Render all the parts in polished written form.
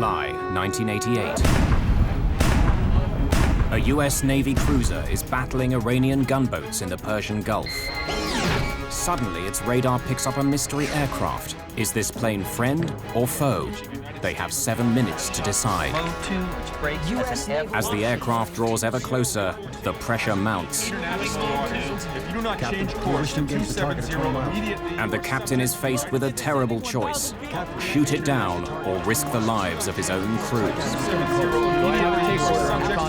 July 1988. A US Navy cruiser is battling Iranian gunboats in the Persian Gulf. Suddenly, its radar picks up a mystery aircraft. Is this plane friend or foe? They have 7 minutes to decide. As the aircraft draws ever closer, the pressure mounts. And the captain is faced with a terrible choice: shoot it down or risk the lives of his own crew.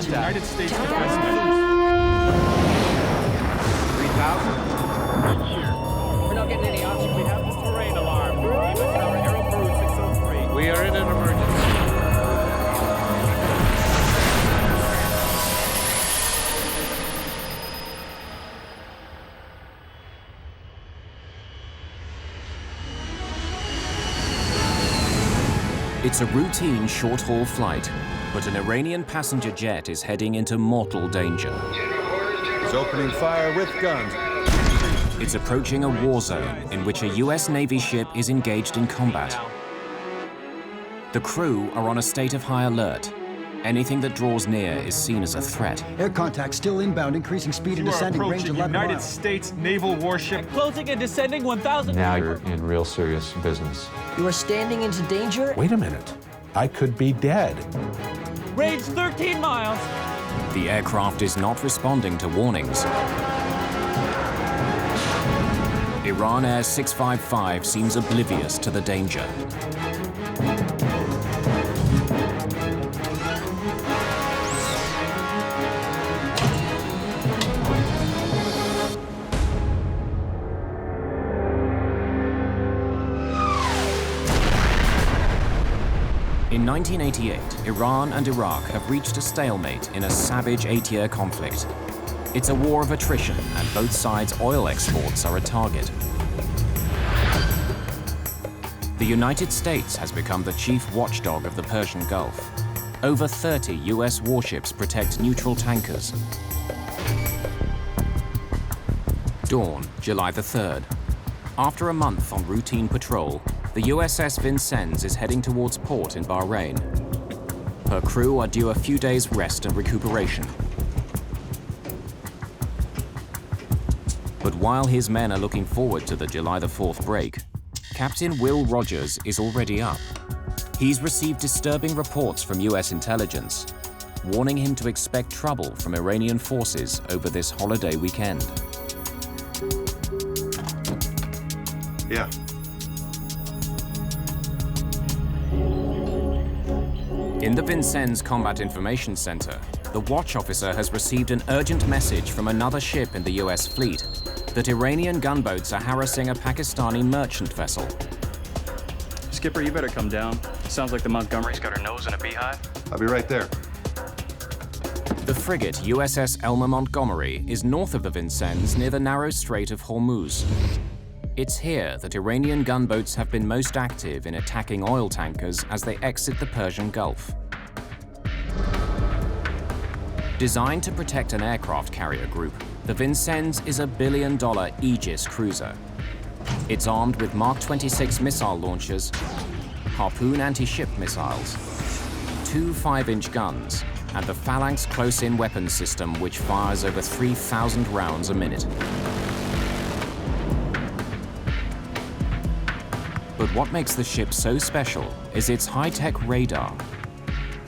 United States Defense. 3,000. We're not getting any options. We have this terrain alarm. We are in an emergency. It's a routine short-haul flight, but an Iranian passenger jet is heading into mortal danger. He's opening fire with guns. It's approaching a war zone in which a US Navy ship is engaged in combat. The crew are on a state of high alert. Anything that draws near is seen as a threat. Air contact still inbound, increasing speed and descending range 11 United miles. States naval warship. Closing and descending 1,000. Now you're in real serious business. You are standing into danger? Wait a minute. I could be dead. Range 13 miles. The aircraft is not responding to warnings. Iran Air 655 seems oblivious to the danger. In 1988, Iran and Iraq have reached a stalemate in a savage 8-year conflict. It's a war of attrition, and both sides' oil exports are a target. The United States has become the chief watchdog of the Persian Gulf. Over 30 US warships protect neutral tankers. Dawn, July the 3rd. After a month on routine patrol, the USS Vincennes is heading towards port in Bahrain. Her crew are due a few days' rest and recuperation. But while his men are looking forward to the July the 4th break, Captain Will Rogers is already up. He's received disturbing reports from US intelligence, warning him to expect trouble from Iranian forces over this holiday weekend. Yeah. In the Vincennes Combat Information Center, the watch officer has received an urgent message from another ship in the US fleet that Iranian gunboats are harassing a Pakistani merchant vessel. Skipper, you better come down. Sounds like the Montgomery's got her nose in a beehive. I'll be right there. The frigate USS Elmer Montgomery is north of the Vincennes near the narrow Strait of Hormuz. It's here that Iranian gunboats have been most active in attacking oil tankers as they exit the Persian Gulf. Designed to protect an aircraft carrier group, the Vincennes is a billion-dollar Aegis cruiser. It's armed with Mark 26 missile launchers, Harpoon anti-ship missiles, 2 5-inch guns, and the Phalanx close-in weapons system, which fires over 3,000 rounds a minute. But what makes the ship so special is its high-tech radar.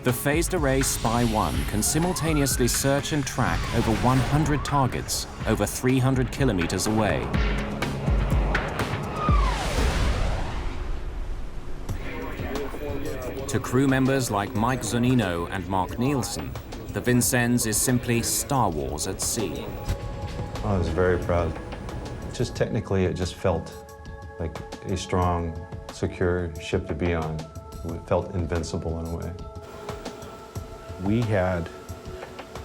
The phased array Spy-1 can simultaneously search and track over 100 targets over 300 kilometers away. To crew members like Mike Zunino and Mark Nielsen, the Vincennes is simply Star Wars at sea. I was very proud. Just technically, it just felt like a strong, secure ship to be on. It felt invincible in a way. We had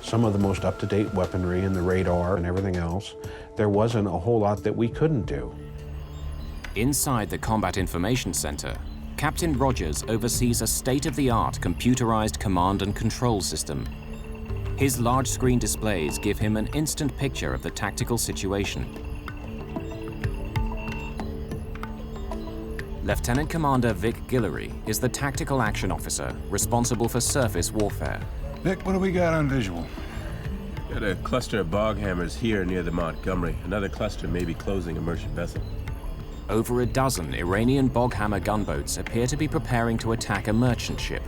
some of the most up-to-date weaponry and the radar and everything else. There wasn't a whole lot that we couldn't do. Inside the Combat Information Center, Captain Rogers oversees a state-of-the-art computerized command and control system. His large-screen displays give him an instant picture of the tactical situation. Lieutenant Commander Vic Guillory is the tactical action officer responsible for surface warfare. Vic, what do we got on visual? Got a cluster of bog hammers here near the Montgomery. Another cluster may be closing a merchant vessel. Over a dozen Iranian bog hammer gunboats appear to be preparing to attack a merchant ship.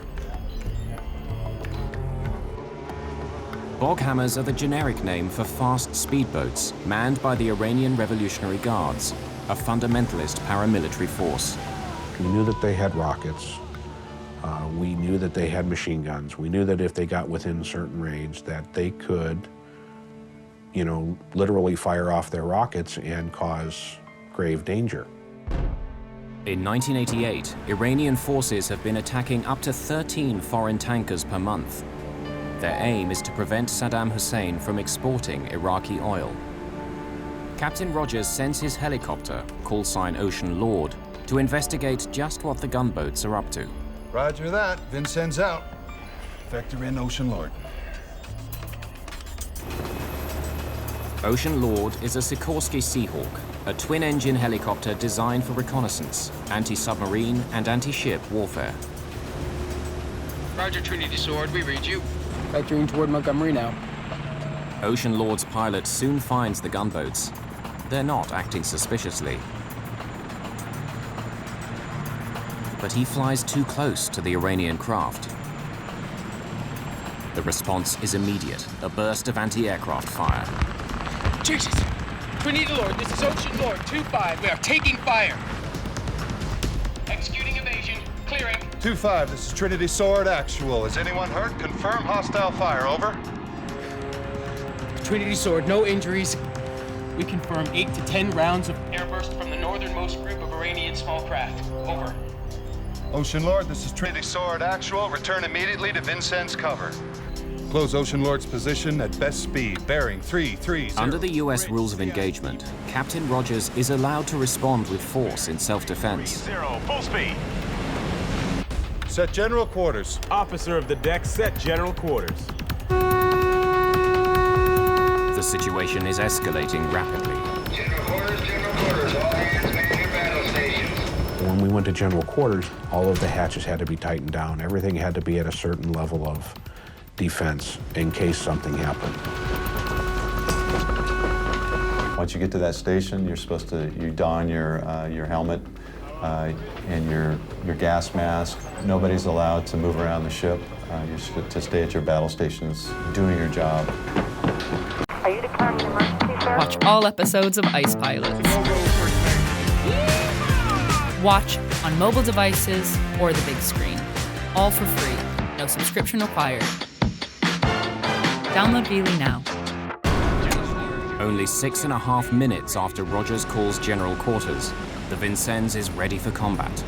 Bog hammers are the generic name for fast speedboats manned by the Iranian Revolutionary Guards, a fundamentalist paramilitary force. We knew that they had rockets. We knew that they had machine guns. We knew that if they got within certain range that they could, you know, literally fire off their rockets and cause grave danger. In 1988, Iranian forces have been attacking up to 13 foreign tankers per month. Their aim is to prevent Saddam Hussein from exporting Iraqi oil. Captain Rogers sends his helicopter, call sign Ocean Lord, to investigate just what the gunboats are up to. Roger that. Vincennes out. Vector in, Ocean Lord. Ocean Lord is a Sikorsky Seahawk, a twin-engine helicopter designed for reconnaissance, anti-submarine and anti-ship warfare. Roger, Trinity Sword, we read you. Vectoring toward Montgomery now. Ocean Lord's pilot soon finds the gunboats. They're not acting suspiciously. But he flies too close to the Iranian craft. The response is immediate, a burst of anti-aircraft fire. Jesus! Trinity Lord, this is Ocean Lord 2-5. We are taking fire. Executing evasion. Clearing. 2-5, this is Trinity Sword Actual. Is anyone hurt? Confirm hostile fire, over. Trinity Sword, no injuries. We confirm 8 to 10 rounds of airburst from the northernmost group of Iranian small craft. Over. Ocean Lord, this is Trinity Sword Actual. Return immediately to Vincennes cover. Close Ocean Lord's position at best speed, bearing 330. Under the U.S. rules of engagement, Captain Rogers is allowed to respond with force in self-defense. 0, full speed. Set general quarters. Officer of the deck, set general quarters. The situation is escalating rapidly. General quarters, all hands man battle stations. When we went to general quarters, all of the hatches had to be tightened down. Everything had to be at a certain level of defense in case something happened. Once you get to that station, you're supposed to don your helmet and your gas mask. Nobody's allowed to move around the ship. You're to stay at your battle stations doing your job. Are you declaring an emergency, sir? Watch all episodes of Ice Pilots. Watch on mobile devices or the big screen. All for free. No subscription required. Download Veely now. Only 6.5 minutes after Rogers calls general quarters, the Vincennes is ready for combat.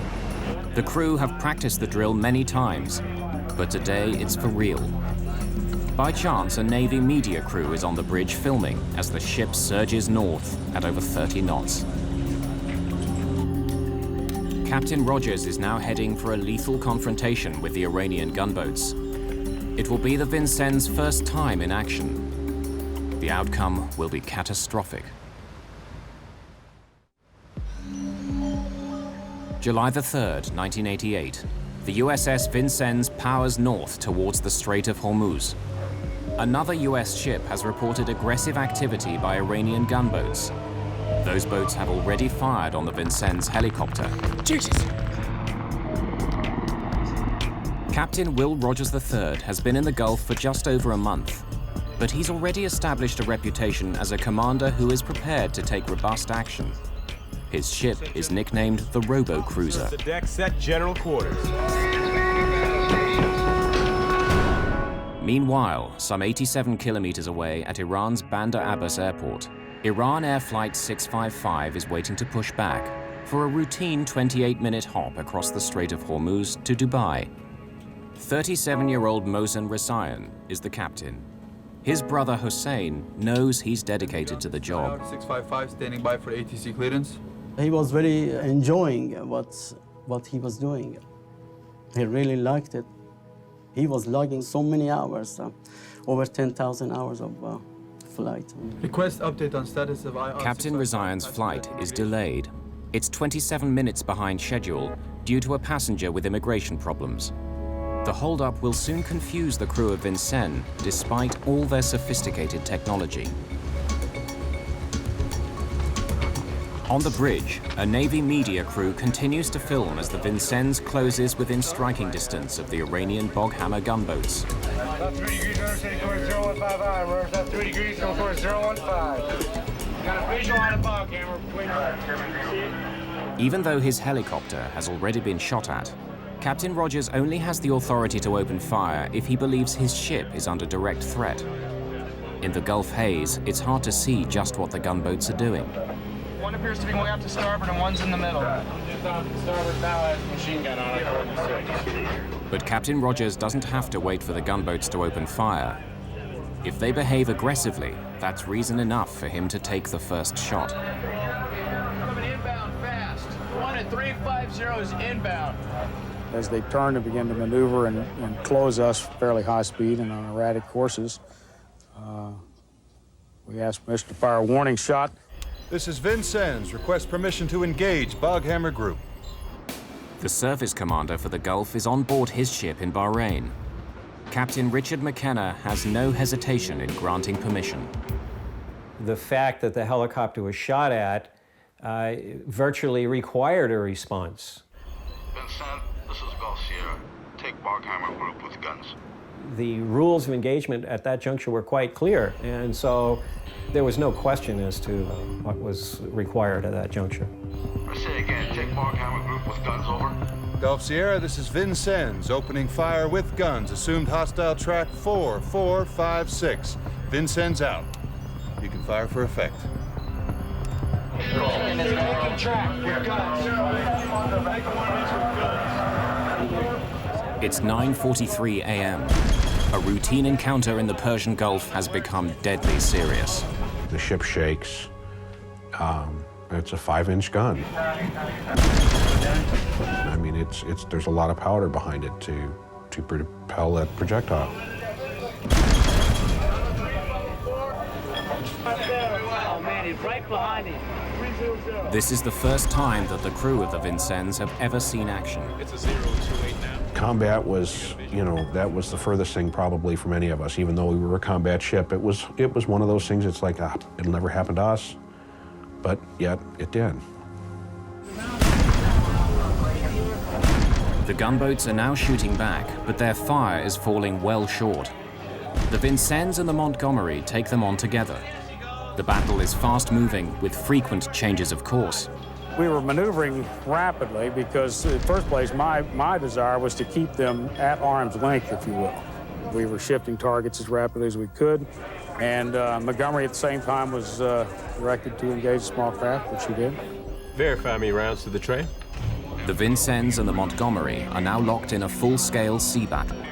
The crew have practiced the drill many times, but today it's for real. By chance, a Navy media crew is on the bridge filming as the ship surges north at over 30 knots. Captain Rogers is now heading for a lethal confrontation with the Iranian gunboats. It will be the Vincennes' first time in action. The outcome will be catastrophic. July the 3rd, 1988. The USS Vincennes powers north towards the Strait of Hormuz. Another US ship has reported aggressive activity by Iranian gunboats. Those boats have already fired on the Vincennes helicopter. Jesus! Captain Will Rogers III has been in the Gulf for just over a month, but he's already established a reputation as a commander who is prepared to take robust action. His ship is nicknamed the Robo-Cruiser. The deck, set general quarters. Meanwhile, some 87 kilometers away at Iran's Bandar Abbas airport, Iran Air Flight 655 is waiting to push back for a routine 28-minute hop across the Strait of Hormuz to Dubai. 37-year-old Mohsen Rasayan is the captain. His brother Hussein knows he's dedicated to the job. 655 standing by for ATC clearance. He was very enjoying what he was doing. He really liked it. He was logging so many hours, over 10,000 hours of flight. Request update on status of IR. Captain Rasayan's flight is delayed. It's 27 minutes behind schedule due to a passenger with immigration problems. The holdup will soon confuse the crew of Vincennes, despite all their sophisticated technology. On the bridge, a Navy media crew continues to film as the Vincennes closes within striking distance of the Iranian Boghammer gunboats. About 3 degrees, under city course 015 hours. About 3 degrees, on course 015. Got a visual on a Boghammer between you. See it? Even though his helicopter has already been shot at, Captain Rogers only has the authority to open fire if he believes his ship is under direct threat. In the Gulf haze, it's hard to see just what the gunboats are doing. One appears to be going up to starboard and one's in the middle. Starboard bow has a machine gun on it. But Captain Rogers doesn't have to wait for the gunboats to open fire. If they behave aggressively, that's reason enough for him to take the first shot. Coming inbound fast. 1 at 350 is inbound. As they turned and began to maneuver and close us fairly high speed and on erratic courses, we asked permission to fire a warning shot. This is Vincennes. Request permission to engage Boghammer Group. The service commander for the Gulf is on board his ship in Bahrain. Captain Richard McKenna has no hesitation in granting permission. The fact that the helicopter was shot at virtually required a response. Vincennes, this is Gulf Sierra. Take Boghammer Group with guns. The rules of engagement at that juncture were quite clear, and so there was no question as to what was required at that juncture. I say again, take Boghammer Group with guns, over. Gulf Sierra, this is Vincennes. Opening fire with guns. Assumed hostile track 4456. Vincennes out. You can fire for effect. Taking track with guns. It's 9:43 a.m. A routine encounter in the Persian Gulf has become deadly serious. The ship shakes. It's a 5-inch gun. I mean, there's a lot of powder behind it to propel that projectile. Oh man, he's right behind him. 300. This is the first time that the crew of the Vincennes have ever seen action. It's a 028 now. Combat was, that was the furthest thing probably from any of us. Even though we were a combat ship, it was one of those things. It's like, it'll never happen to us, but yet it did. The gunboats are now shooting back, but their fire is falling well short. The Vincennes and the Montgomery take them on together. The battle is fast-moving with frequent changes of course. We were maneuvering rapidly because, in the first place, my desire was to keep them at arm's length, if you will. We were shifting targets as rapidly as we could, and Montgomery at the same time was directed to engage a small craft, which he did. Verify me rounds to the tray. The Vincennes and the Montgomery are now locked in a full-scale sea battle.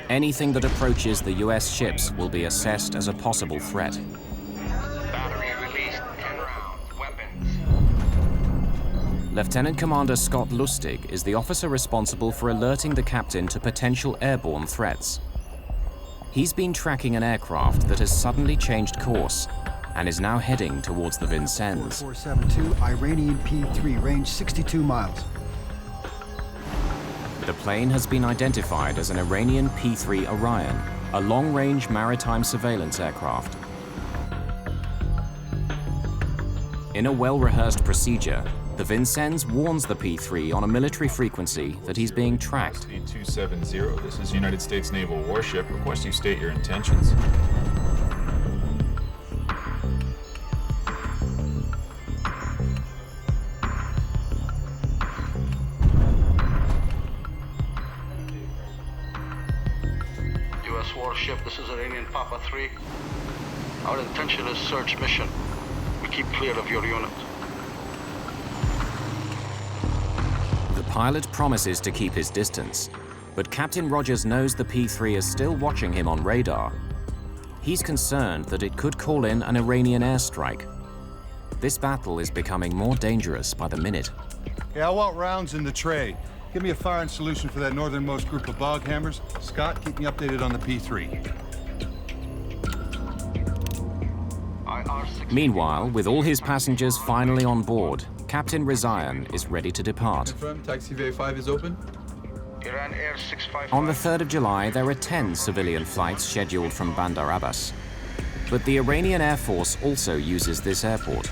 Anything that approaches the U.S. ships will be assessed as a possible threat. Battery released, 10 rounds, weapons. Lieutenant Commander Scott Lustig is the officer responsible for alerting the captain to potential airborne threats. He's been tracking an aircraft that has suddenly changed course and is now heading towards the Vincennes. 4472, Iranian P-3, range 62 miles. The plane has been identified as an Iranian P-3 Orion, a long-range maritime surveillance aircraft. In a well-rehearsed procedure, the Vincennes warns the P-3 on a military frequency that he's being tracked. Speed 270, this is United States Naval Warship. Request you state your intentions. U.S. warship, this is Iranian Papa 3. Our intention is search mission. We keep clear of your unit. The pilot promises to keep his distance, but Captain Rogers knows the P-3 is still watching him on radar. He's concerned that it could call in an Iranian airstrike. This battle is becoming more dangerous by the minute. Okay, I want rounds in the tray. Give me a firing solution for that northernmost group of Boghammers. Scott, keep me updated on the P-3. IR Meanwhile, with all his passengers finally on board, Captain Rizayan is ready to depart. Confirm, taxi VA5 is open. Iran Air 655. On the 3rd of July, there are 10 civilian flights scheduled from Bandar Abbas. But the Iranian Air Force also uses this airport.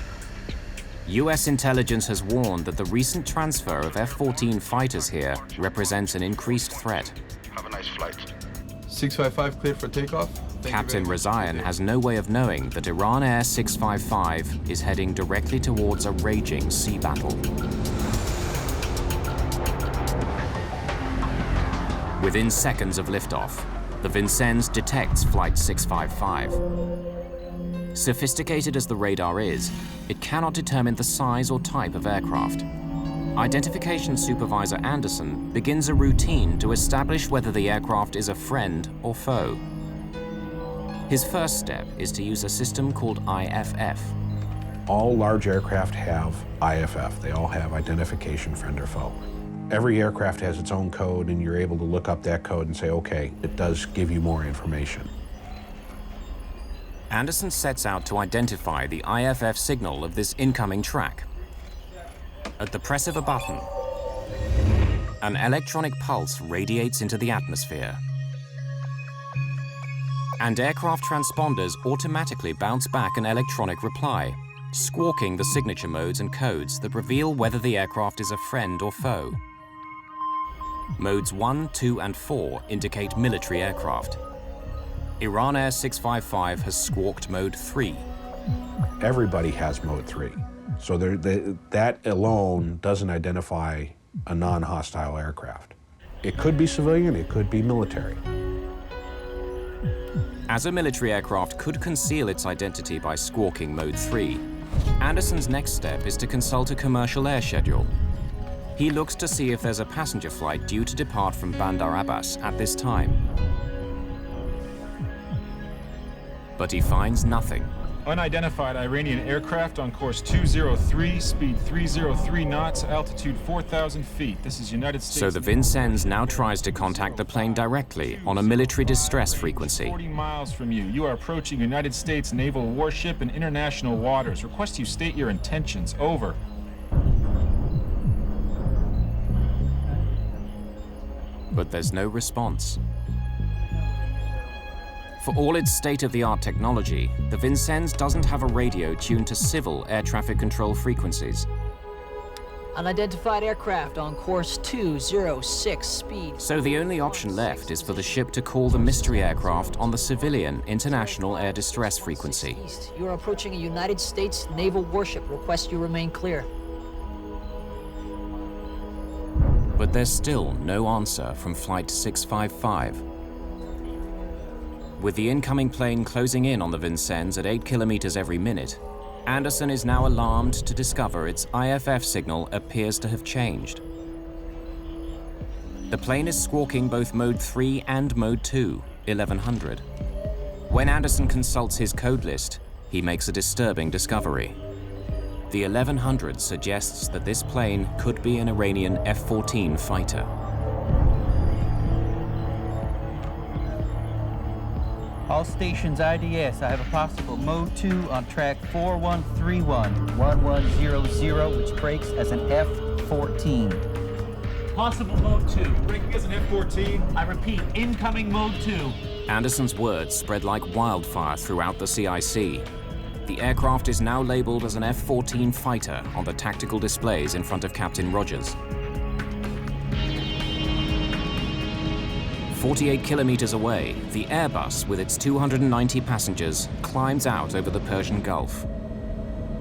US intelligence has warned that the recent transfer of F-14 fighters here represents an increased threat. Have a nice flight. 655 cleared for takeoff. Captain Rizayan has no way of knowing that Iran Air 655 is heading directly towards a raging sea battle. Within seconds of liftoff, the Vincennes detects Flight 655. Sophisticated as the radar is, it cannot determine the size or type of aircraft. Identification Supervisor Anderson begins a routine to establish whether the aircraft is a friend or foe. His first step is to use a system called IFF. All large aircraft have IFF. They all have identification friend or foe. Every aircraft has its own code, and you're able to look up that code and say, okay, it does give you more information. Anderson sets out to identify the IFF signal of this incoming track. At the press of a button, an electronic pulse radiates into the atmosphere. And aircraft transponders automatically bounce back an electronic reply, squawking the signature modes and codes that reveal whether the aircraft is a friend or foe. Modes 1, 2, and 4 indicate military aircraft. Iran Air 655 has squawked Mode 3. Everybody has Mode 3. So that alone doesn't identify a non-hostile aircraft. It could be civilian, it could be military. As a military aircraft could conceal its identity by squawking Mode 3, Anderson's next step is to consult a commercial air schedule. He looks to see if there's a passenger flight due to depart from Bandar Abbas at this time. But he finds nothing. Unidentified Iranian aircraft on course 203, speed 303 knots, altitude 4,000 feet. This is United States. So the Vincennes now tries to contact the plane directly on a military distress frequency. 40 miles from you. You are approaching United States naval warship in international waters. Request you state your intentions. Over. But there's no response. For all its state-of-the-art technology, the Vincennes doesn't have a radio tuned to civil air traffic control frequencies. Unidentified aircraft on course 206, speed. So the only option left is for the ship to call the mystery aircraft on the civilian international air distress frequency. You are approaching a United States naval warship. Request you remain clear. But there's still no answer from Flight 655. With the incoming plane closing in on the Vincennes at 8 kilometers every minute, Anderson is now alarmed to discover its IFF signal appears to have changed. The plane is squawking both Mode 3 and Mode 2, 1100. When Anderson consults his code list, he makes a disturbing discovery. The 1100 suggests that this plane could be an Iranian F-14 fighter. All stations IDS, I have a possible Mode 2 on track 4131, 1100, which breaks as an F-14. Possible Mode 2, breaking as an F-14. I repeat, incoming Mode 2. Anderson's words spread like wildfire throughout the CIC. The aircraft is now labeled as an F-14 fighter on the tactical displays in front of Captain Rogers. 48 kilometers away, the Airbus with its 290 passengers climbs out over the Persian Gulf.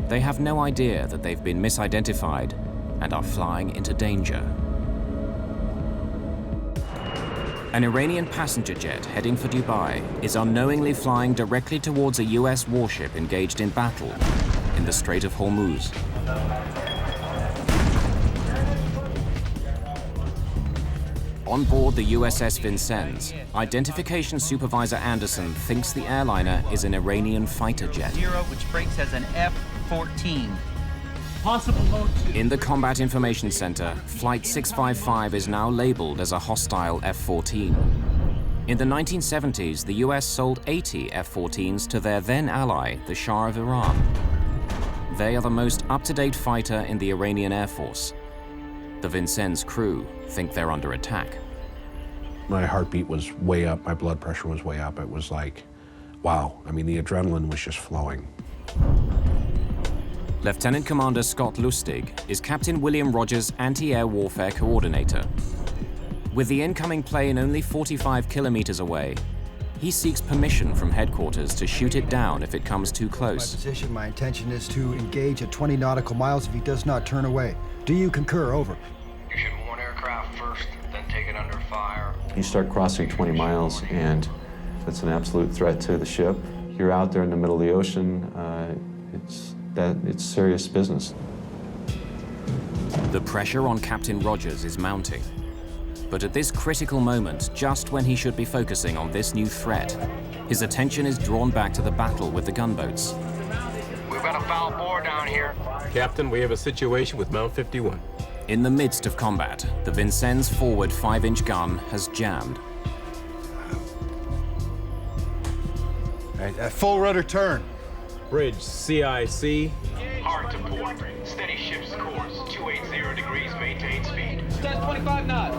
They have no idea that they've been misidentified and are flying into danger. An Iranian passenger jet heading for Dubai is unknowingly flying directly towards a US warship engaged in battle in the Strait of Hormuz. On board the USS Vincennes, Identification Supervisor Anderson thinks the airliner is an Iranian fighter jet. Which breaks as an F-14. Possible Mode 2. In the Combat Information Center, Flight 655 is now labeled as a hostile F-14. In the 1970s, the US sold 80 F-14s to their then ally, the Shah of Iran. They are the most up-to-date fighter in the Iranian Air Force. The Vincennes crew think they're under attack. My heartbeat was way up, my blood pressure was way up. It was like, wow. I mean, the adrenaline was just flowing. Lieutenant Commander Scott Lustig is Captain William Rogers' anti-air warfare coordinator. With the incoming plane only 45 kilometers away, he seeks permission from headquarters to shoot it down if it comes too close. My position, my intention is to engage at 20 nautical miles if he does not turn away. Do you concur? Over. You should warn aircraft first, then take it under fire. You start crossing 20 miles, and if it's an absolute threat to the ship, you're out there in the middle of the ocean. It's serious business. The pressure on Captain Rogers is mounting. But at this critical moment, just when he should be focusing on this new threat, his attention is drawn back to the battle with the gunboats. We've got a foul bore down here. Captain, we have a situation with Mount 51. In the midst of combat, the Vincennes' forward 5-inch gun has jammed. Full rudder turn. Bridge, CIC. Hard to port. Steady ship's course. 280 degrees, maintain speed. 1025 knots.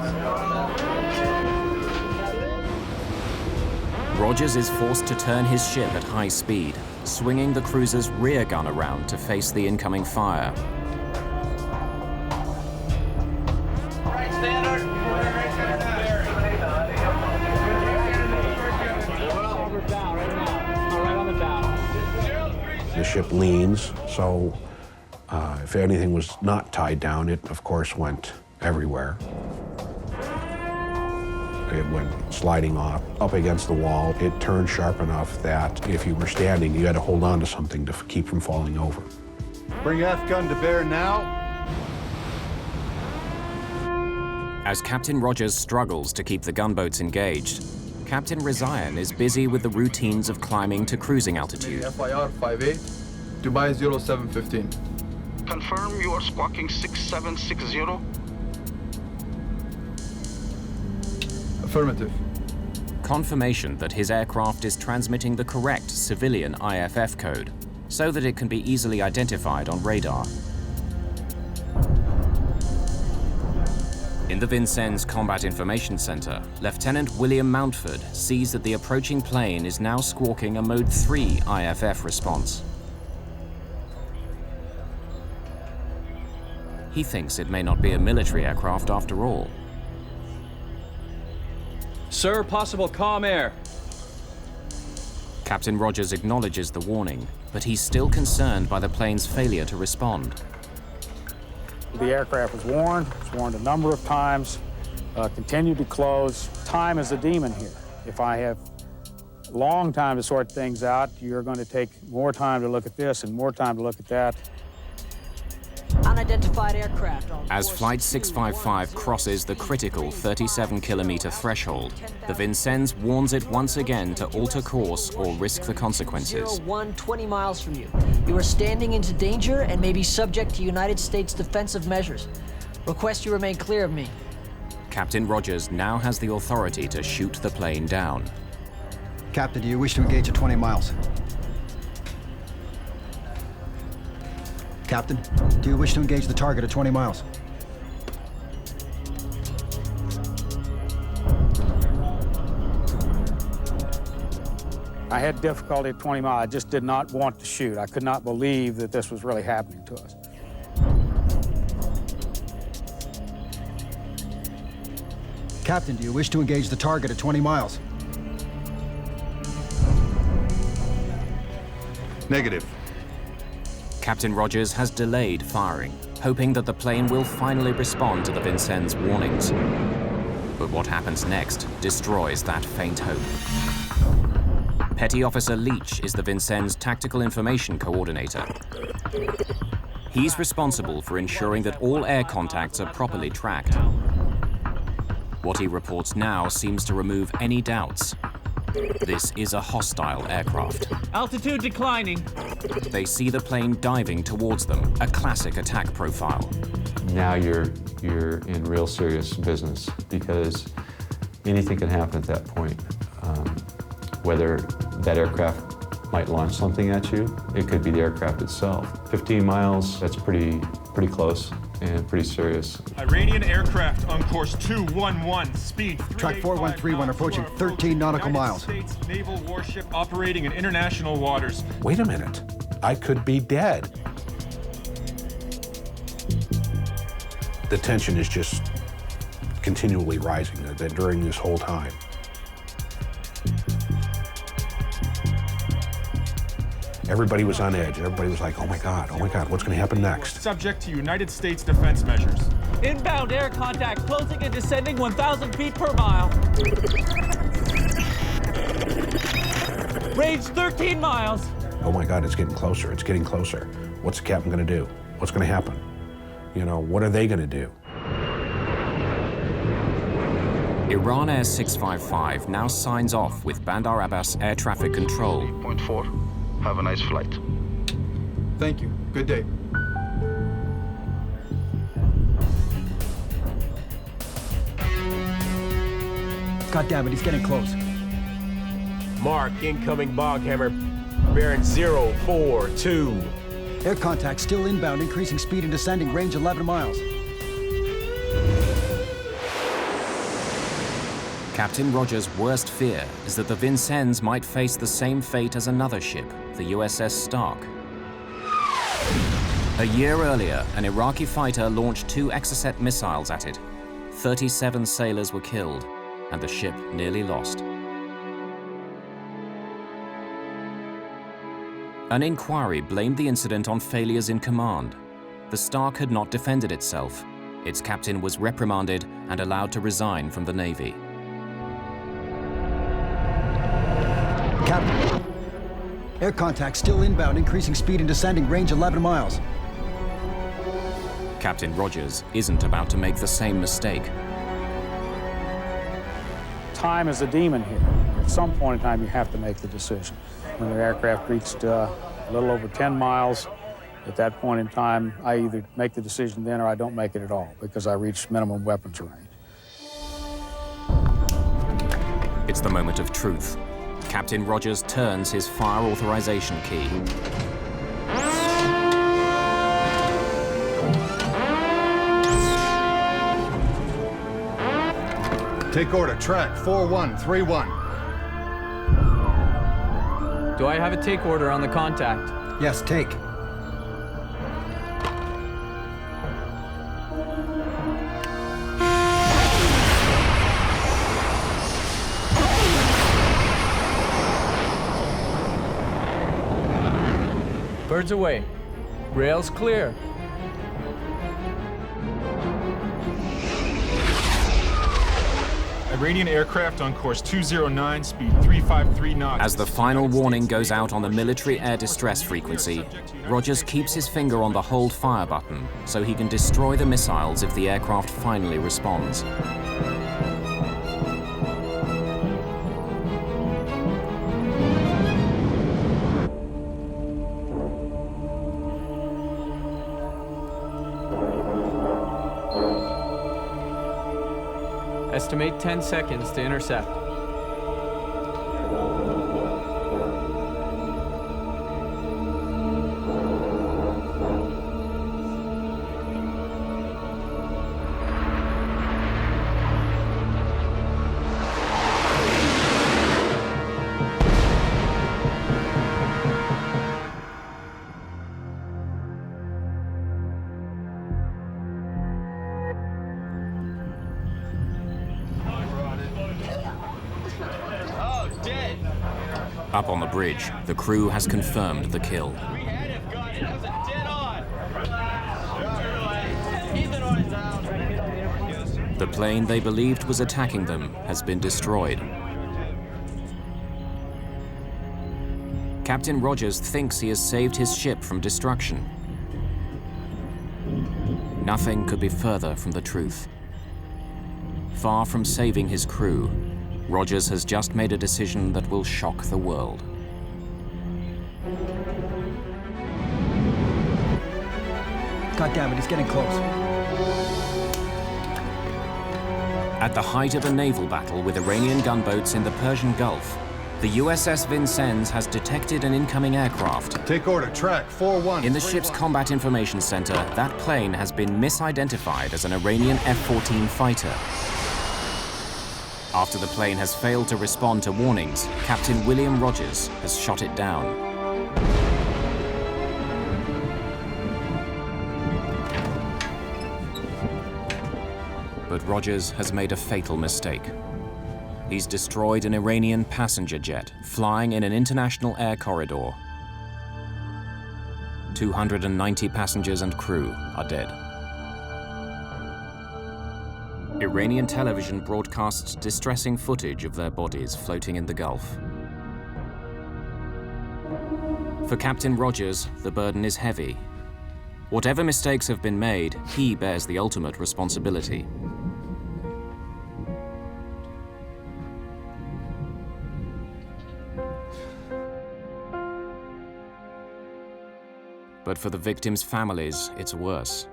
Rogers is forced to turn his ship at high speed, swinging the cruiser's rear gun around to face the incoming fire. Right, standard. The ship leans, so if anything was not tied down, it of course went everywhere. It went sliding off, up against the wall. It turned sharp enough that if you were standing, you had to hold on to something to keep from falling over. Bring aft gun to bear now. As Captain Rogers struggles to keep the gunboats engaged, Captain Rizayan is busy with the routines of climbing to cruising altitude. FIR 58, Dubai 0715. Confirm you are squawking 6760. Affirmative. Confirmation that his aircraft is transmitting the correct civilian IFF code so that it can be easily identified on radar. In the Vincennes Combat Information Center, Lieutenant William Mountford sees that the approaching plane is now squawking a Mode 3 IFF response. He thinks it may not be a military aircraft after all. Sir, possible calm air. Captain Rogers acknowledges the warning, but he's still concerned by the plane's failure to respond. The aircraft was warned a number of times, continued to close. Time is a demon here. If I have a long time to sort things out, you're going to take more time to look at this and more time to look at that. Unidentified aircraft on As Flight 655 crosses the critical 37-kilometer threshold, the Vincennes warns it once again to alter course or risk the consequences. 01, 20 miles from you. You are standing into danger and may be subject to United States defensive measures. Request you remain clear of me. Captain Rogers now has the authority to shoot the plane down. Captain, do you wish to engage at 20 miles? Captain, do you wish to engage the target at 20 miles? I had difficulty at 20 miles. I just did not want to shoot. I could not believe that this was really happening to us. Captain, do you wish to engage the target at 20 miles? Negative. Captain Rogers has delayed firing, hoping that the plane will finally respond to the Vincennes' warnings. But what happens next destroys that faint hope. Petty Officer Leach is the Vincennes' tactical information coordinator. He's responsible for ensuring that all air contacts are properly tracked. What he reports now seems to remove any doubts. This is a hostile aircraft. Altitude declining. They see the plane diving towards them, a classic attack profile. Now you're in real serious business because anything can happen at that point. Whether that aircraft might launch something at you, it could be the aircraft itself. 15 miles, that's pretty close and pretty serious. Iranian aircraft on course 211, speed Track 4131 approaching 13 nautical miles. States naval warship operating in international waters. Wait a minute, I could be dead. The tension is just continually rising during this whole time. Everybody was on edge. Everybody was like, oh my God, what's going to happen next? Subject to United States defense measures. Inbound air contact, closing and descending 1,000 feet per mile. Range 13 miles. Oh my God, it's getting closer. It's getting closer. What's the captain going to do? What's going to happen? You know, what are they going to do? Iran Air 655 now signs off with Bandar Abbas Air Traffic Control. 8.4. Have a nice flight. Thank you. Good day. God damn it, he's getting close. Mark, incoming bog hammer, bearing 042. Air contact still inbound, increasing speed and descending, range 11 miles. Captain Rogers' worst fear is that the Vincennes might face the same fate as another ship, the USS Stark. A year earlier, an Iraqi fighter launched 2 Exocet missiles at it. 37 sailors were killed, and the ship nearly lost. An inquiry blamed the incident on failures in command. The Stark had not defended itself. Its captain was reprimanded and allowed to resign from the Navy. Captain, air contact still inbound, increasing speed and descending, range 11 miles. Captain Rogers isn't about to make the same mistake. Time is a demon here. At some point in time, you have to make the decision. When the aircraft reached a little over 10 miles, at that point in time, I either make the decision then or I don't make it at all because I reached minimum weapons range. It's the moment of truth. Captain Rogers turns his fire authorization key. Take order, track 4131. Do I have a take order on the contact? Yes, take. Birds away. Rails clear. Iranian aircraft on course 209, speed 353 knots. As the final warning goes out on the military air distress frequency, Rogers keeps his finger on the hold fire button so he can destroy the missiles if the aircraft finally responds. Estimate 10 seconds to intercept. Up on the bridge, the crew has confirmed the kill. The plane they believed was attacking them has been destroyed. Captain Rogers thinks he has saved his ship from destruction. Nothing could be further from the truth. Far from saving his crew, Rogers has just made a decision that will shock the world. God damn it, he's getting close. At the height of a naval battle with Iranian gunboats in the Persian Gulf, the USS Vincennes has detected an incoming aircraft. Take order, track 4131. In the ship's combat information center, that plane has been misidentified as an Iranian F-14 fighter. After the plane has failed to respond to warnings, Captain William Rogers has shot it down. But Rogers has made a fatal mistake. He's destroyed an Iranian passenger jet flying in an international air corridor. 290 passengers and crew are dead. Iranian television broadcasts distressing footage of their bodies floating in the Gulf. For Captain Rogers, the burden is heavy. Whatever mistakes have been made, he bears the ultimate responsibility. But for the victims' families, it's worse.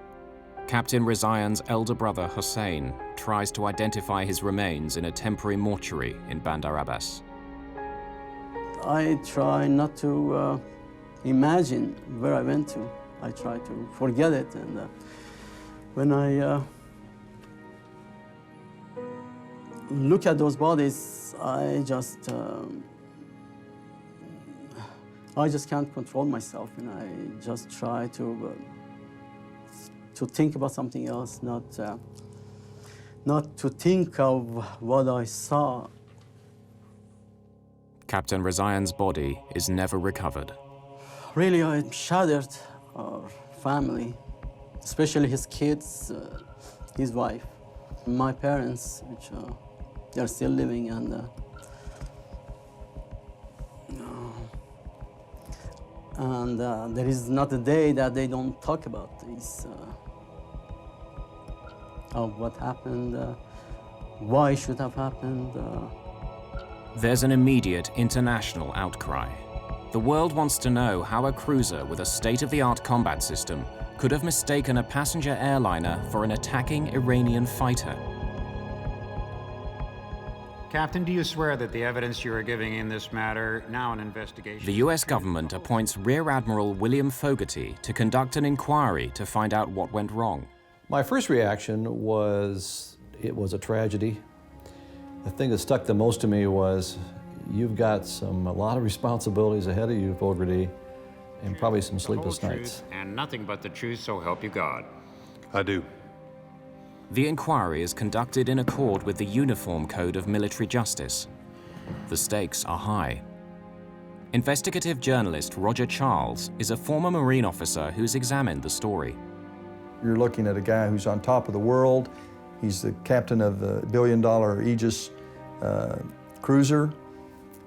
Captain Rezaian's elder brother, Hossein, tries to identify his remains in a temporary mortuary in Bandar Abbas. I try not to imagine where I went to. I try to forget it, and when I look at those bodies, I just can't control myself, and I just try to think about something else, not to think of what I saw. Captain Rezaian's body is never recovered. Really, I'm shattered. Our family, especially his kids, his wife, my parents, which they're still living, and there is not a day that they don't talk about this, of what happened, why it should have happened. There's an immediate international outcry. The world wants to know how a cruiser with a state-of-the-art combat system could have mistaken a passenger airliner for an attacking Iranian fighter. Captain, do you swear that the evidence you are giving in this matter, now an investigation... The US government appoints Rear Admiral William Fogarty to conduct an inquiry to find out what went wrong. My first reaction was, it was a tragedy. The thing that stuck the most to me was, you've got a lot of responsibilities ahead of you, Fogarty, and probably some sleepless nights. And nothing but the truth, so help you God. I do. The inquiry is conducted in accord with the Uniform Code of Military Justice. The stakes are high. Investigative journalist Roger Charles is a former Marine officer who's examined the story. You're looking at a guy who's on top of the world. He's the captain of the billion-dollar Aegis cruiser,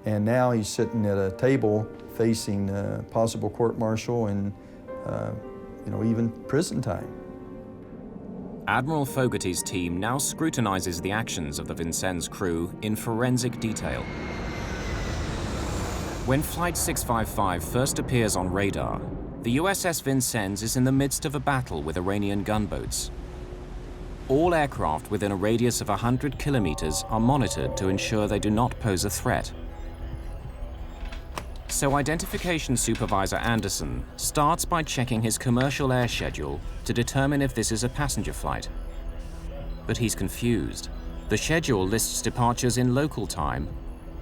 and now he's sitting at a table facing possible court-martial and even prison time. Admiral Fogarty's team now scrutinizes the actions of the Vincennes crew in forensic detail. When Flight 655 first appears on radar, the USS Vincennes is in the midst of a battle with Iranian gunboats. All aircraft within a radius of 100 kilometers are monitored to ensure they do not pose a threat. So Identification Supervisor Anderson starts by checking his commercial air schedule to determine if this is a passenger flight. But he's confused. The schedule lists departures in local time,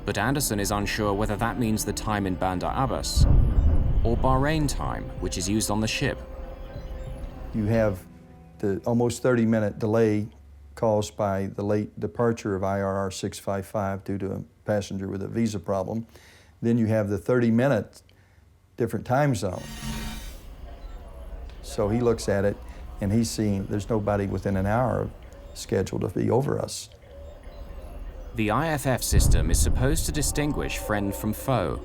but Anderson is unsure whether that means the time in Bandar Abbas or Bahrain time, which is used on the ship. You have the almost 30-minute delay caused by the late departure of IRR 655 due to a passenger with a visa problem. Then you have the 30-minute different time zone. So he looks at it and he's seeing there's nobody within an hour scheduled to be over us. The IFF system is supposed to distinguish friend from foe.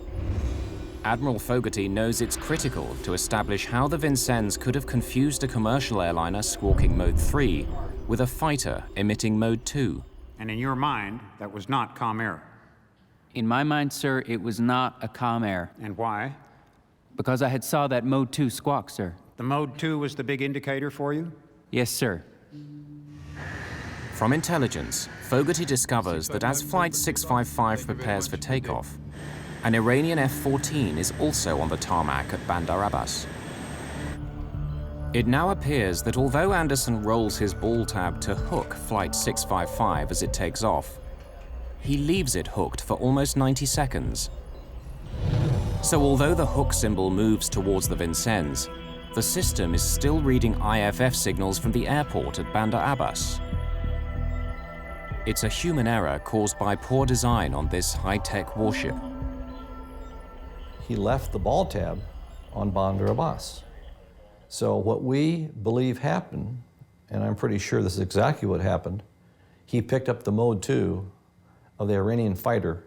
Admiral Fogarty knows it's critical to establish how the Vincennes could have confused a commercial airliner squawking Mode 3 with a fighter emitting Mode 2. And in your mind, that was not Com Air. In my mind, sir, it was not a Com Air. And why? Because I had saw that Mode 2 squawk, sir. The Mode 2 was the big indicator for you? Yes, sir. From intelligence, Fogarty discovers that as Flight 655 prepares for takeoff, an Iranian F-14 is also on the tarmac at Bandar Abbas. It now appears that although Anderson rolls his ball tab to hook Flight 655 as it takes off, he leaves it hooked for almost 90 seconds. So although the hook symbol moves towards the Vincennes, the system is still reading IFF signals from the airport at Bandar Abbas. It's a human error caused by poor design on this high-tech warship. He left the ball tab on Bandar Abbas. So what we believe happened, and I'm pretty sure this is exactly what happened, he picked up the Mode 2 of the Iranian fighter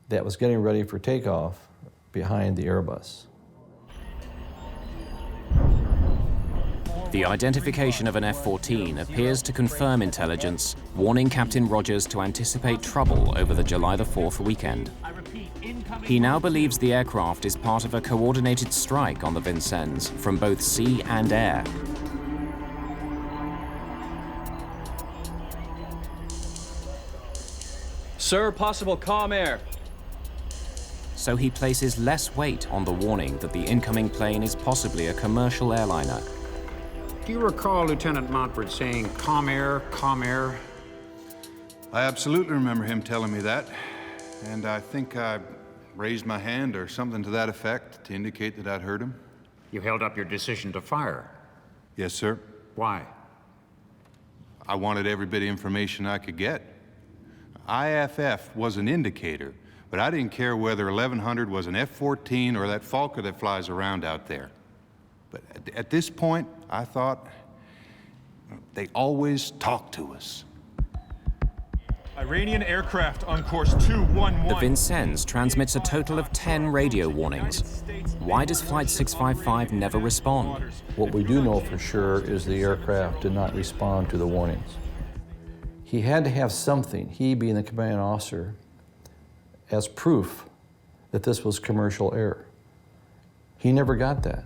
that was getting ready for takeoff behind the Airbus. The identification of an F-14 appears to confirm intelligence, warning Captain Rogers to anticipate trouble over the July the 4th weekend. He now believes the aircraft is part of a coordinated strike on the Vincennes from both sea and air. Sir, possible calm air. So he places less weight on the warning that the incoming plane is possibly a commercial airliner. Do you recall Lieutenant Montfort saying, "Calm air, calm air"? I absolutely remember him telling me that, and I think I raised my hand or something to that effect to indicate that I'd heard him. You held up your decision to fire. Yes, sir. Why? I wanted every bit of information I could get. IFF was an indicator, but I didn't care whether 1100 was an F-14 or that Falker that flies around out there. But at this point, I thought, they always talk to us. Iranian aircraft on course 211. The Vincennes transmits a total of 10 radio warnings. Why does Flight 655 never respond? What we do know for sure is the aircraft did not respond to the warnings. He had to have something, he being the commanding officer, as proof that this was commercial air. He never got that.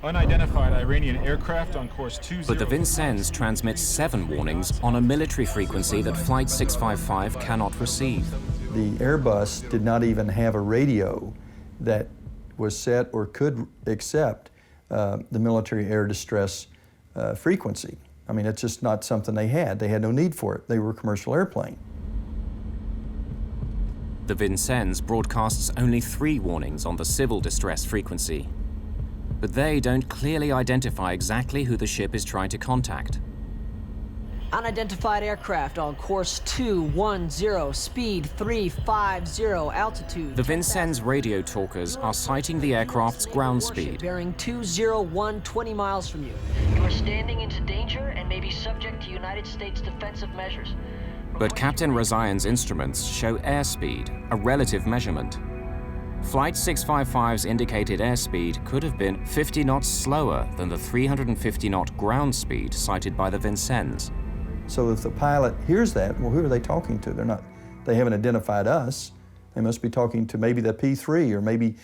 Unidentified Iranian aircraft on course 20. But the Vincennes transmits 7 warnings on a military frequency that Flight 655 cannot receive. The Airbus did not even have a radio that was set or could accept the military air distress frequency. I mean, it's just not something they had. They had no need for it. They were a commercial airplane. The Vincennes broadcasts only 3 warnings on the civil distress frequency. But they don't clearly identify exactly who the ship is trying to contact. Unidentified aircraft on course 210, speed 350, altitude. The Vincennes radio talkers are citing the aircraft's ground speed. Bearing 201, 20 miles from you. You are standing into danger and may be subject to United States defensive measures. But Captain Razayan's instruments show airspeed, a relative measurement. Flight 655's indicated airspeed could have been 50 knots slower than the 350-knot ground speed cited by the Vincennes. So if the pilot hears that, well, who are they talking to? They haven't identified us. They must be talking to maybe the P-3 or maybe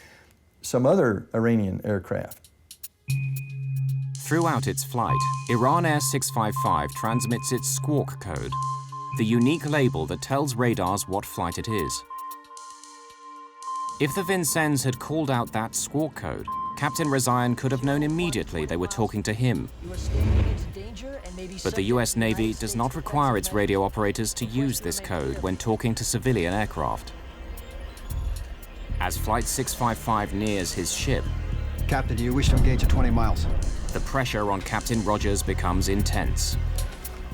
some other Iranian aircraft. Throughout its flight, Iran Air 655 transmits its squawk code, the unique label that tells radars what flight it is. If the Vincennes had called out that squawk code, Captain Razayan could have known immediately they were talking to him. But the US Navy does not require its radio operators to use this code when talking to civilian aircraft. As Flight 655 nears his ship, Captain, do you wish to engage at 20 miles? The pressure on Captain Rogers becomes intense.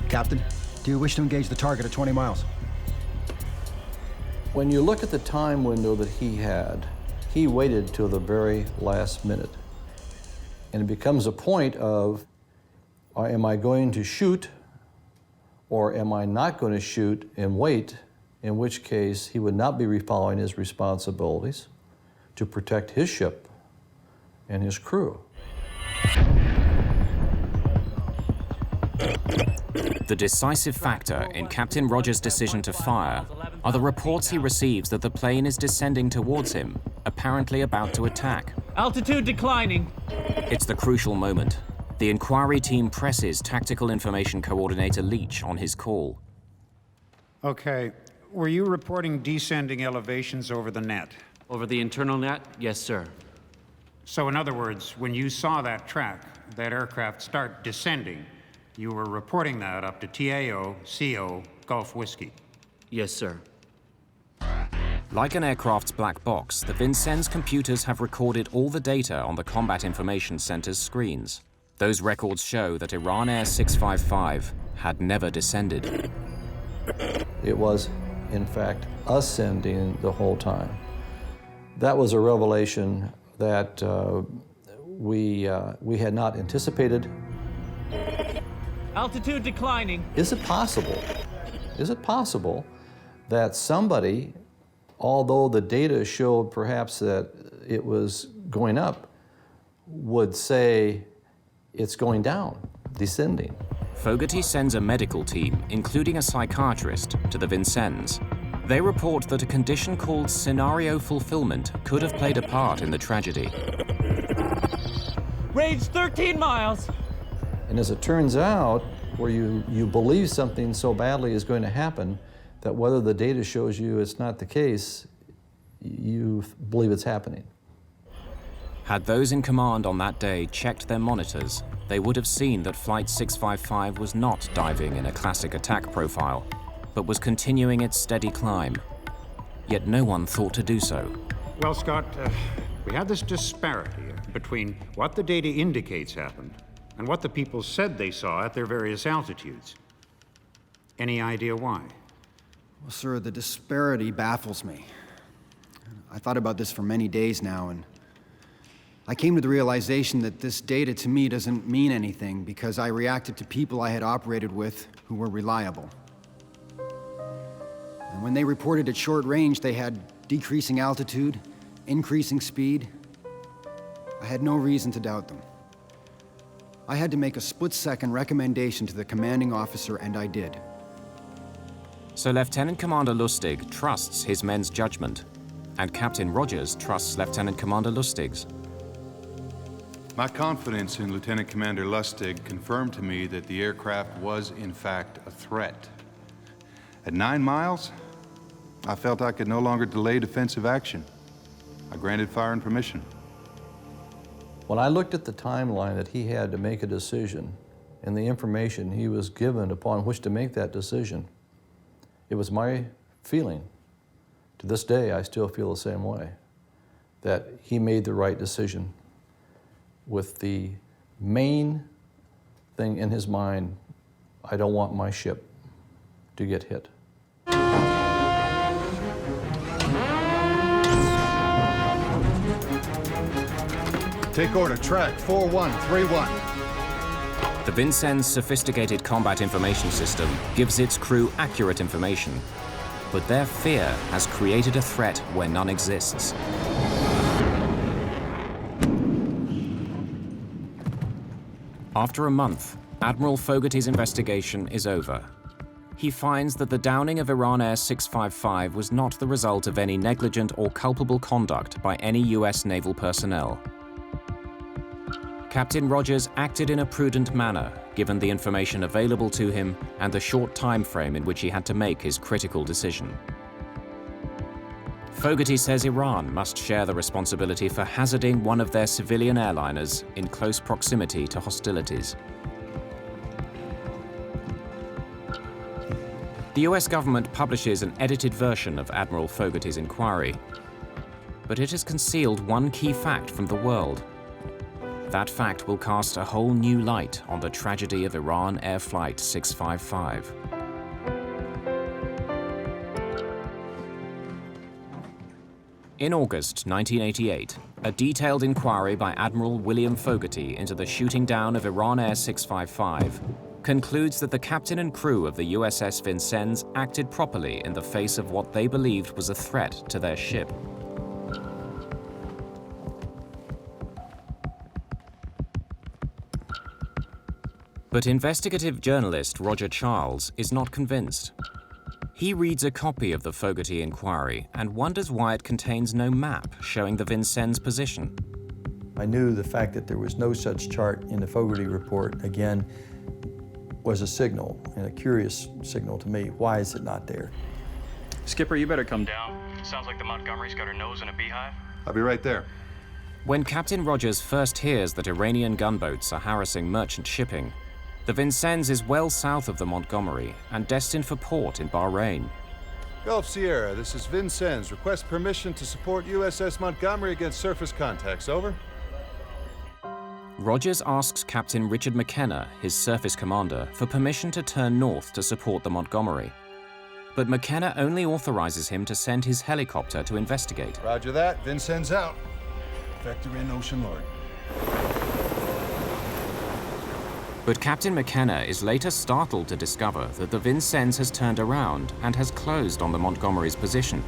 Captain, do you wish to engage the target at 20 miles? When you look at the time window that he had, he waited till the very last minute. And it becomes a point of, am I going to shoot or am I not going to shoot and wait, in which case he would not be following his responsibilities to protect his ship and his crew. The decisive factor in Captain Rogers' decision to fire are the reports he receives that the plane is descending towards him, apparently about to attack. Altitude declining. It's the crucial moment. The inquiry team presses Tactical Information Coordinator Leach on his call. Okay. Were you reporting descending elevations over the net? Over the internal net? Yes, sir. So in other words, when you saw that track, that aircraft start descending, you were reporting that up to TAO, CO, Gulf Whiskey? Yes, sir. Like an aircraft's black box, the Vincennes computers have recorded all the data on the Combat Information Center's screens. Those records show that Iran Air 655 had never descended. It was, in fact, ascending the whole time. That was a revelation that we had not anticipated. Altitude declining. Is it possible that somebody, although the data showed perhaps that it was going up, would say it's going down, descending? Fogarty sends a medical team, including a psychiatrist, to the Vincennes. They report that a condition called scenario fulfillment could have played a part in the tragedy. Range 13 miles. And as it turns out, where you believe something so badly is going to happen, that whether the data shows you it's not the case, you believe it's happening. Had those in command on that day checked their monitors, they would have seen that Flight 655 was not diving in a classic attack profile, but was continuing its steady climb. Yet no one thought to do so. Well, Scott, we have this disparity between what the data indicates happened and what the people said they saw at their various altitudes. Any idea why? Well, sir, the disparity baffles me. I thought about this for many days now, and I came to the realization that this data to me doesn't mean anything because I reacted to people I had operated with who were reliable. And when they reported at short range, they had decreasing altitude, increasing speed. I had no reason to doubt them. I had to make a split-second recommendation to the commanding officer, and I did. So Lieutenant Commander Lustig trusts his men's judgment, and Captain Rogers trusts Lieutenant Commander Lustig's. My confidence in Lieutenant Commander Lustig confirmed to me that the aircraft was, in fact, a threat. At 9 miles, I felt I could no longer delay defensive action. I granted firing permission. When I looked at the timeline that he had to make a decision and the information he was given upon which to make that decision, it was my feeling, to this day I still feel the same way, that he made the right decision with the main thing in his mind: I don't want my ship to get hit. Take order, track 4131. The Vincennes' sophisticated combat information system gives its crew accurate information, but their fear has created a threat where none exists. After a month, Admiral Fogarty's investigation is over. He finds that the downing of Iran Air 655 was not the result of any negligent or culpable conduct by any US naval personnel. Captain Rogers acted in a prudent manner, given the information available to him and the short time frame in which he had to make his critical decision. Fogarty says Iran must share the responsibility for hazarding one of their civilian airliners in close proximity to hostilities. The US government publishes an edited version of Admiral Fogarty's inquiry, but it has concealed one key fact from the world. That fact will cast a whole new light on the tragedy of Iran Air Flight 655. In August 1988, a detailed inquiry by Admiral William Fogarty into the shooting down of Iran Air 655 concludes that the captain and crew of the USS Vincennes acted properly in the face of what they believed was a threat to their ship. But investigative journalist Roger Charles is not convinced. He reads a copy of the Fogarty inquiry and wonders why it contains no map showing the Vincennes' position. I knew the fact that there was no such chart in the Fogarty report, again, was a signal, and a curious signal to me. Why is it not there? Skipper, you better come down. Sounds like the Montgomery's got her nose in a beehive. I'll be right there. When Captain Rogers first hears that Iranian gunboats are harassing merchant shipping, the Vincennes is well south of the Montgomery and destined for port in Bahrain. Gulf Sierra, this is Vincennes. Request permission to support USS Montgomery against surface contacts. Over. Rogers asks Captain Richard McKenna, his surface commander, for permission to turn north to support the Montgomery. But McKenna only authorizes him to send his helicopter to investigate. Roger that. Vincennes out. Vector in, Ocean Lord. But Captain McKenna is later startled to discover that the Vincennes has turned around and has closed on the Montgomery's position.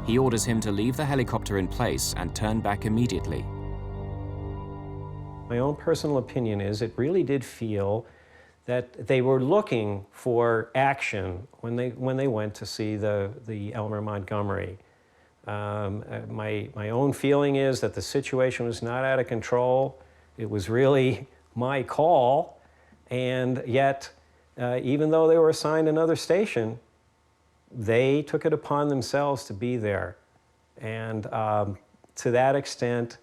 He orders him to leave the helicopter in place and turn back immediately. My own personal opinion is it really did feel that they were looking for action when they went to see the Elmer Montgomery. My own feeling is that the situation was not out of control. It was really my call, and yet, even though they were assigned another station, they took it upon themselves to be there. And to that extent,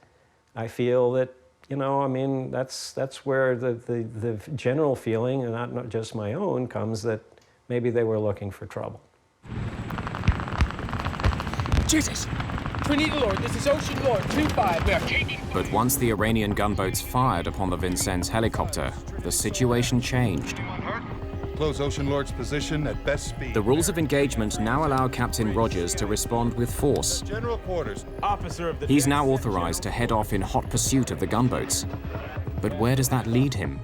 I feel that, you know, I mean, that's where the general feeling, and not just my own, comes that maybe they were looking for trouble. Jesus! Trinity Lord, this is Ocean Lord 2-5. We are taking... But once the Iranian gunboats fired upon the Vincennes helicopter, the situation changed. Close Ocean Lord's position at best speed. The rules of engagement now allow Captain Rogers to respond with force. General quarters. Officer of the... He's now authorized to head off in hot pursuit of the gunboats. But where does that lead him?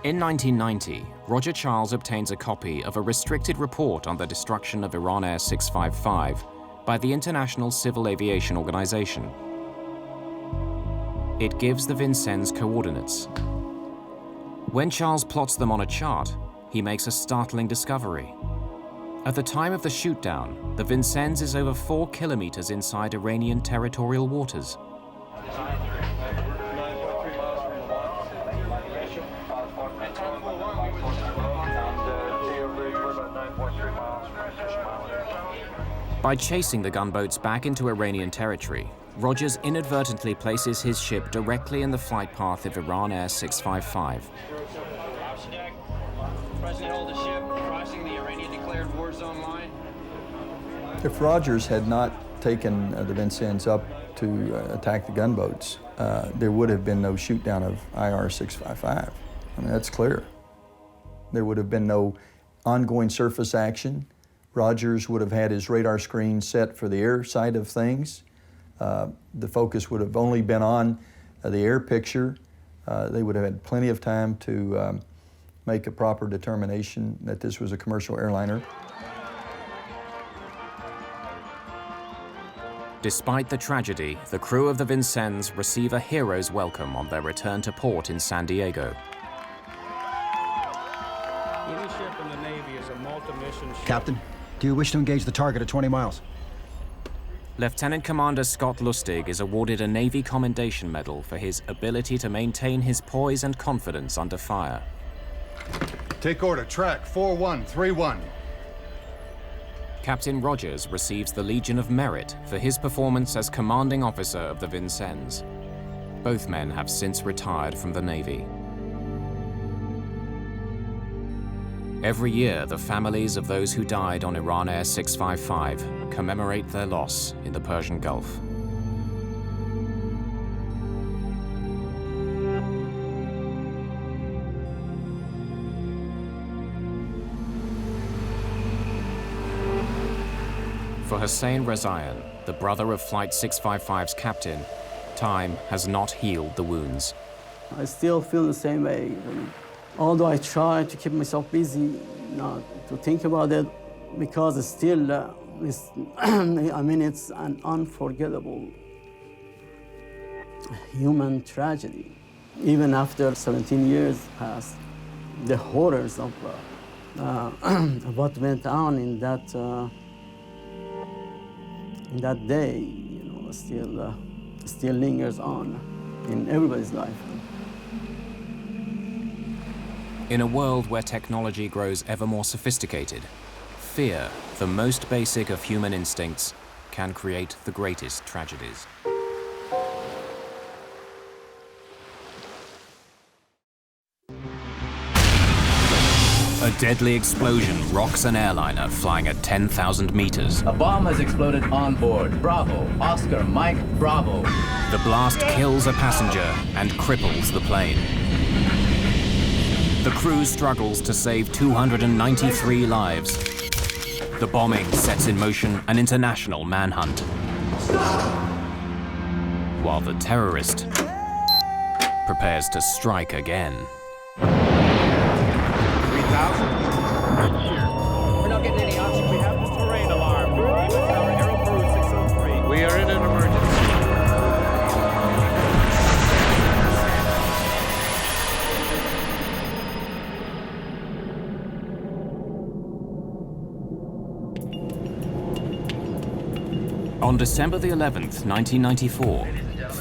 In 1990, Roger Charles obtains a copy of a restricted report on the destruction of Iran Air 655 by the International Civil Aviation Organization. It gives the Vincennes coordinates. When Charles plots them on a chart, he makes a startling discovery. At the time of the shootdown, the Vincennes is over 4 kilometers inside Iranian territorial waters. By chasing the gunboats back into Iranian territory, Rogers inadvertently places his ship directly in the flight path of Iran Air 655. If Rogers had not taken the Vincennes up to attack the gunboats, there would have been no shoot down of IR 655. I mean, that's clear. There would have been no ongoing surface action. Rogers would have had his radar screen set for the air side of things. The focus would have only been on the air picture. They would have had plenty of time to make a proper determination that this was a commercial airliner. Despite the tragedy, the crew of the Vincennes receive a hero's welcome on their return to port in San Diego. Any ship in the Navy is a multi-mission ship. Captain, do you wish to engage the target at 20 miles? Lieutenant Commander Scott Lustig is awarded a Navy Commendation Medal for his ability to maintain his poise and confidence under fire. Take order, track 4131. Captain Rogers receives the Legion of Merit for his performance as commanding officer of the Vincennes. Both men have since retired from the Navy. Every year, the families of those who died on Iran Air 655 commemorate their loss in the Persian Gulf. For Hussein Rezaian, the brother of Flight 655's captain, time has not healed the wounds. I still feel the same way. Although I try to keep myself busy, not to think about it, because it's still, I mean, it's an unforgettable human tragedy. Even after 17 years passed, the horrors of what went on in that day, you know, still lingers on in everybody's life. In a world where technology grows ever more sophisticated, fear, the most basic of human instincts, can create the greatest tragedies. A deadly explosion rocks an airliner flying at 10,000 meters. A bomb has exploded on board. Bravo. Oscar, Mike, Bravo. The blast kills a passenger and cripples the plane. The crew struggles to save 293 lives. The bombing sets in motion an international manhunt. While the terrorist prepares to strike again. We're not getting any options. We have this terrain alarm. Tower Aero Peru 603. We are in an emergency. On December the 11th, 1994,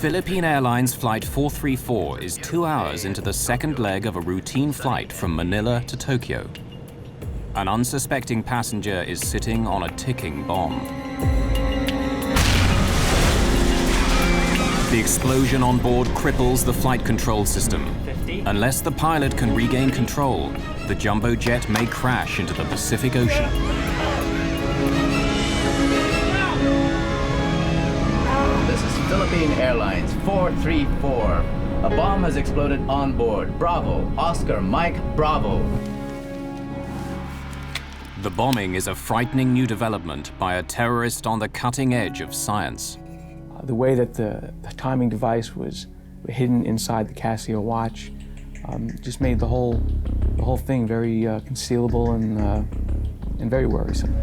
Philippine Airlines Flight 434 is 2 hours into the second leg of a routine flight from Manila to Tokyo. An unsuspecting passenger is sitting on a ticking bomb. The explosion on board cripples the flight control system. Unless the pilot can regain control, the jumbo jet may crash into the Pacific Ocean. This is Philippine Airlines 434. A bomb has exploded on board. Bravo. Oscar, Mike, Bravo. The bombing is a frightening new development by a terrorist on the cutting edge of science. The way that the timing device was hidden inside the Casio watch just made the whole thing very concealable and very worrisome.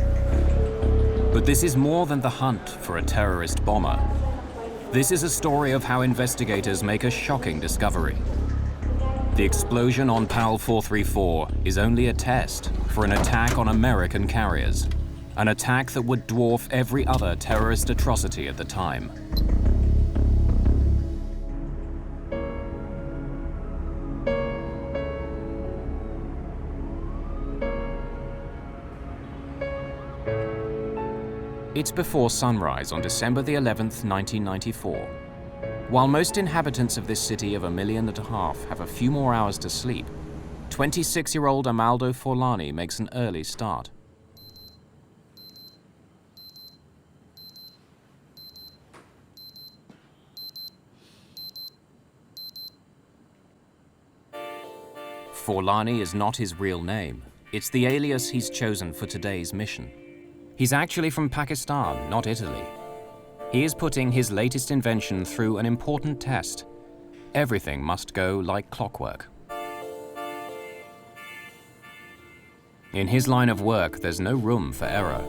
But this is more than the hunt for a terrorist bomber. This is a story of how investigators make a shocking discovery. The explosion on PAL 434 is only a test for an attack on American carriers, an attack that would dwarf every other terrorist atrocity at the time. It's before sunrise on December the 11th, 1994. While most inhabitants of this city of 1.5 million have a few more hours to sleep, 26-year-old Amaldo Forlani makes an early start. Forlani is not his real name. It's the alias he's chosen for today's mission. He's actually from Pakistan, not Italy. He is putting his latest invention through an important test. Everything must go like clockwork. In his line of work, there's no room for error.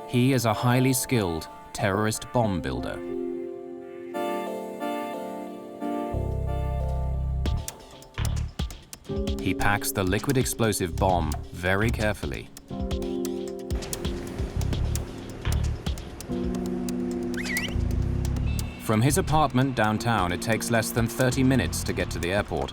He is a highly skilled terrorist bomb builder. He packs the liquid explosive bomb very carefully. From his apartment downtown, it takes less than 30 minutes to get to the airport.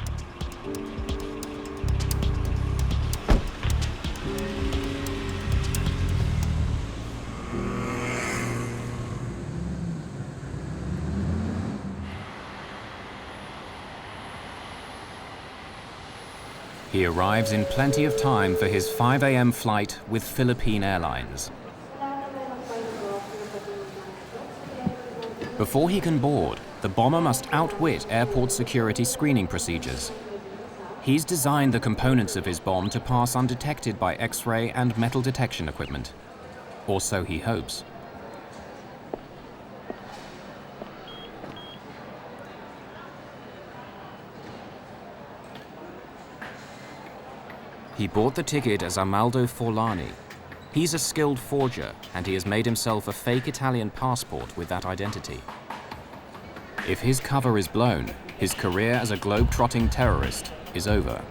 He arrives in plenty of time for his 5 a.m. flight with Philippine Airlines. Before he can board, the bomber must outwit airport security screening procedures. He's designed the components of his bomb to pass undetected by X-ray and metal detection equipment. Or so he hopes. He bought the ticket as Amaldo Forlani. He's a skilled forger, and he has made himself a fake Italian passport with that identity. If his cover is blown, his career as a globe-trotting terrorist is over.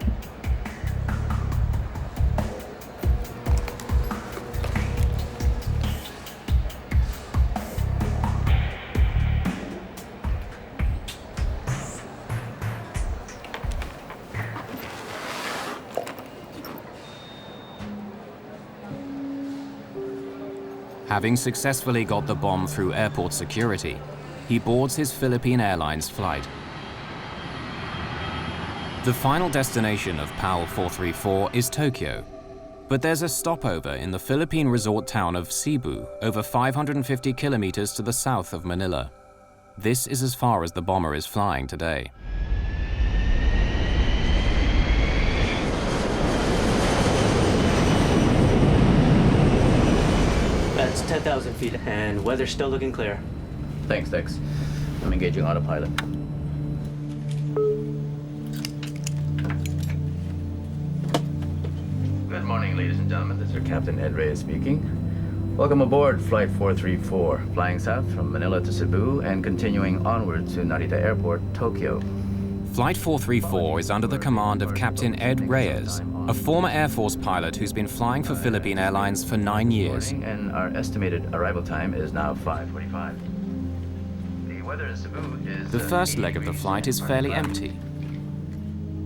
Having successfully got the bomb through airport security, he boards his Philippine Airlines flight. The final destination of PAL 434 is Tokyo, but there's a stopover in the Philippine resort town of Cebu, over 550 kilometers to the south of Manila. This is as far as the bomber is flying today. That's 10,000 feet, and weather's still looking clear. Thanks, Dex. I'm engaging autopilot. Good morning, ladies and gentlemen. This is Captain Ed Reyes speaking. Welcome aboard Flight 434, flying south from Manila to Cebu and continuing onward to Narita Airport, Tokyo. Flight 434 is under the command of Captain Ed Reyes, a former Air Force pilot who's been flying for Philippine Airlines for 9 years. And our estimated arrival time is now 5:45. The weather in Cebu is... The first leg of the flight is fairly empty.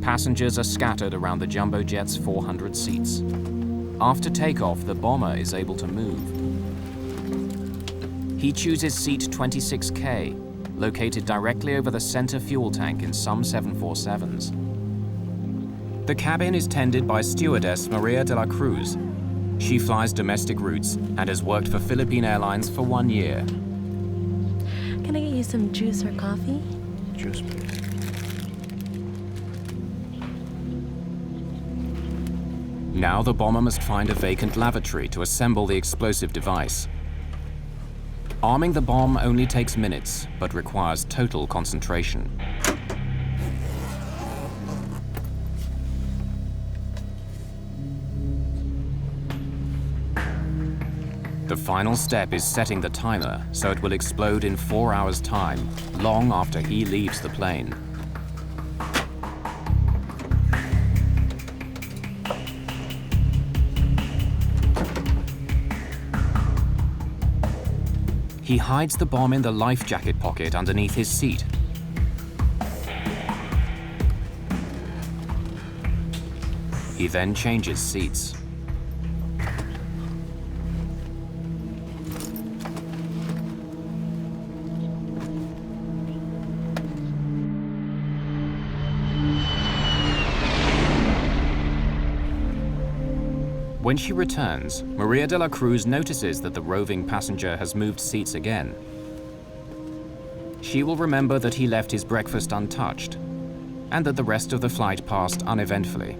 Passengers are scattered around the jumbo jet's 400 seats. After takeoff, the bomber is able to move. He chooses seat 26K, located directly over the center fuel tank in some 747s. The cabin is tended by stewardess Maria de la Cruz. She flies domestic routes and has worked for Philippine Airlines for 1 year. Can I get you some juice or coffee? Juice, please. Now the bomber must find a vacant lavatory to assemble the explosive device. Arming the bomb only takes minutes, but requires total concentration. The final step is setting the timer so it will explode in 4 hours' time, long after he leaves the plane. He hides the bomb in the life jacket pocket underneath his seat. He then changes seats. When she returns, Maria de la Cruz notices that the roving passenger has moved seats again. She will remember that he left his breakfast untouched, and that the rest of the flight passed uneventfully.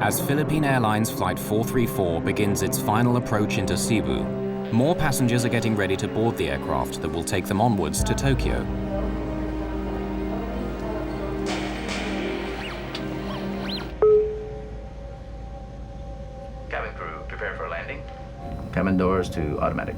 As Philippine Airlines Flight 434 begins its final approach into Cebu, more passengers are getting ready to board the aircraft that will take them onwards to Tokyo. Cabin crew, prepare for landing. Cabin doors to automatic.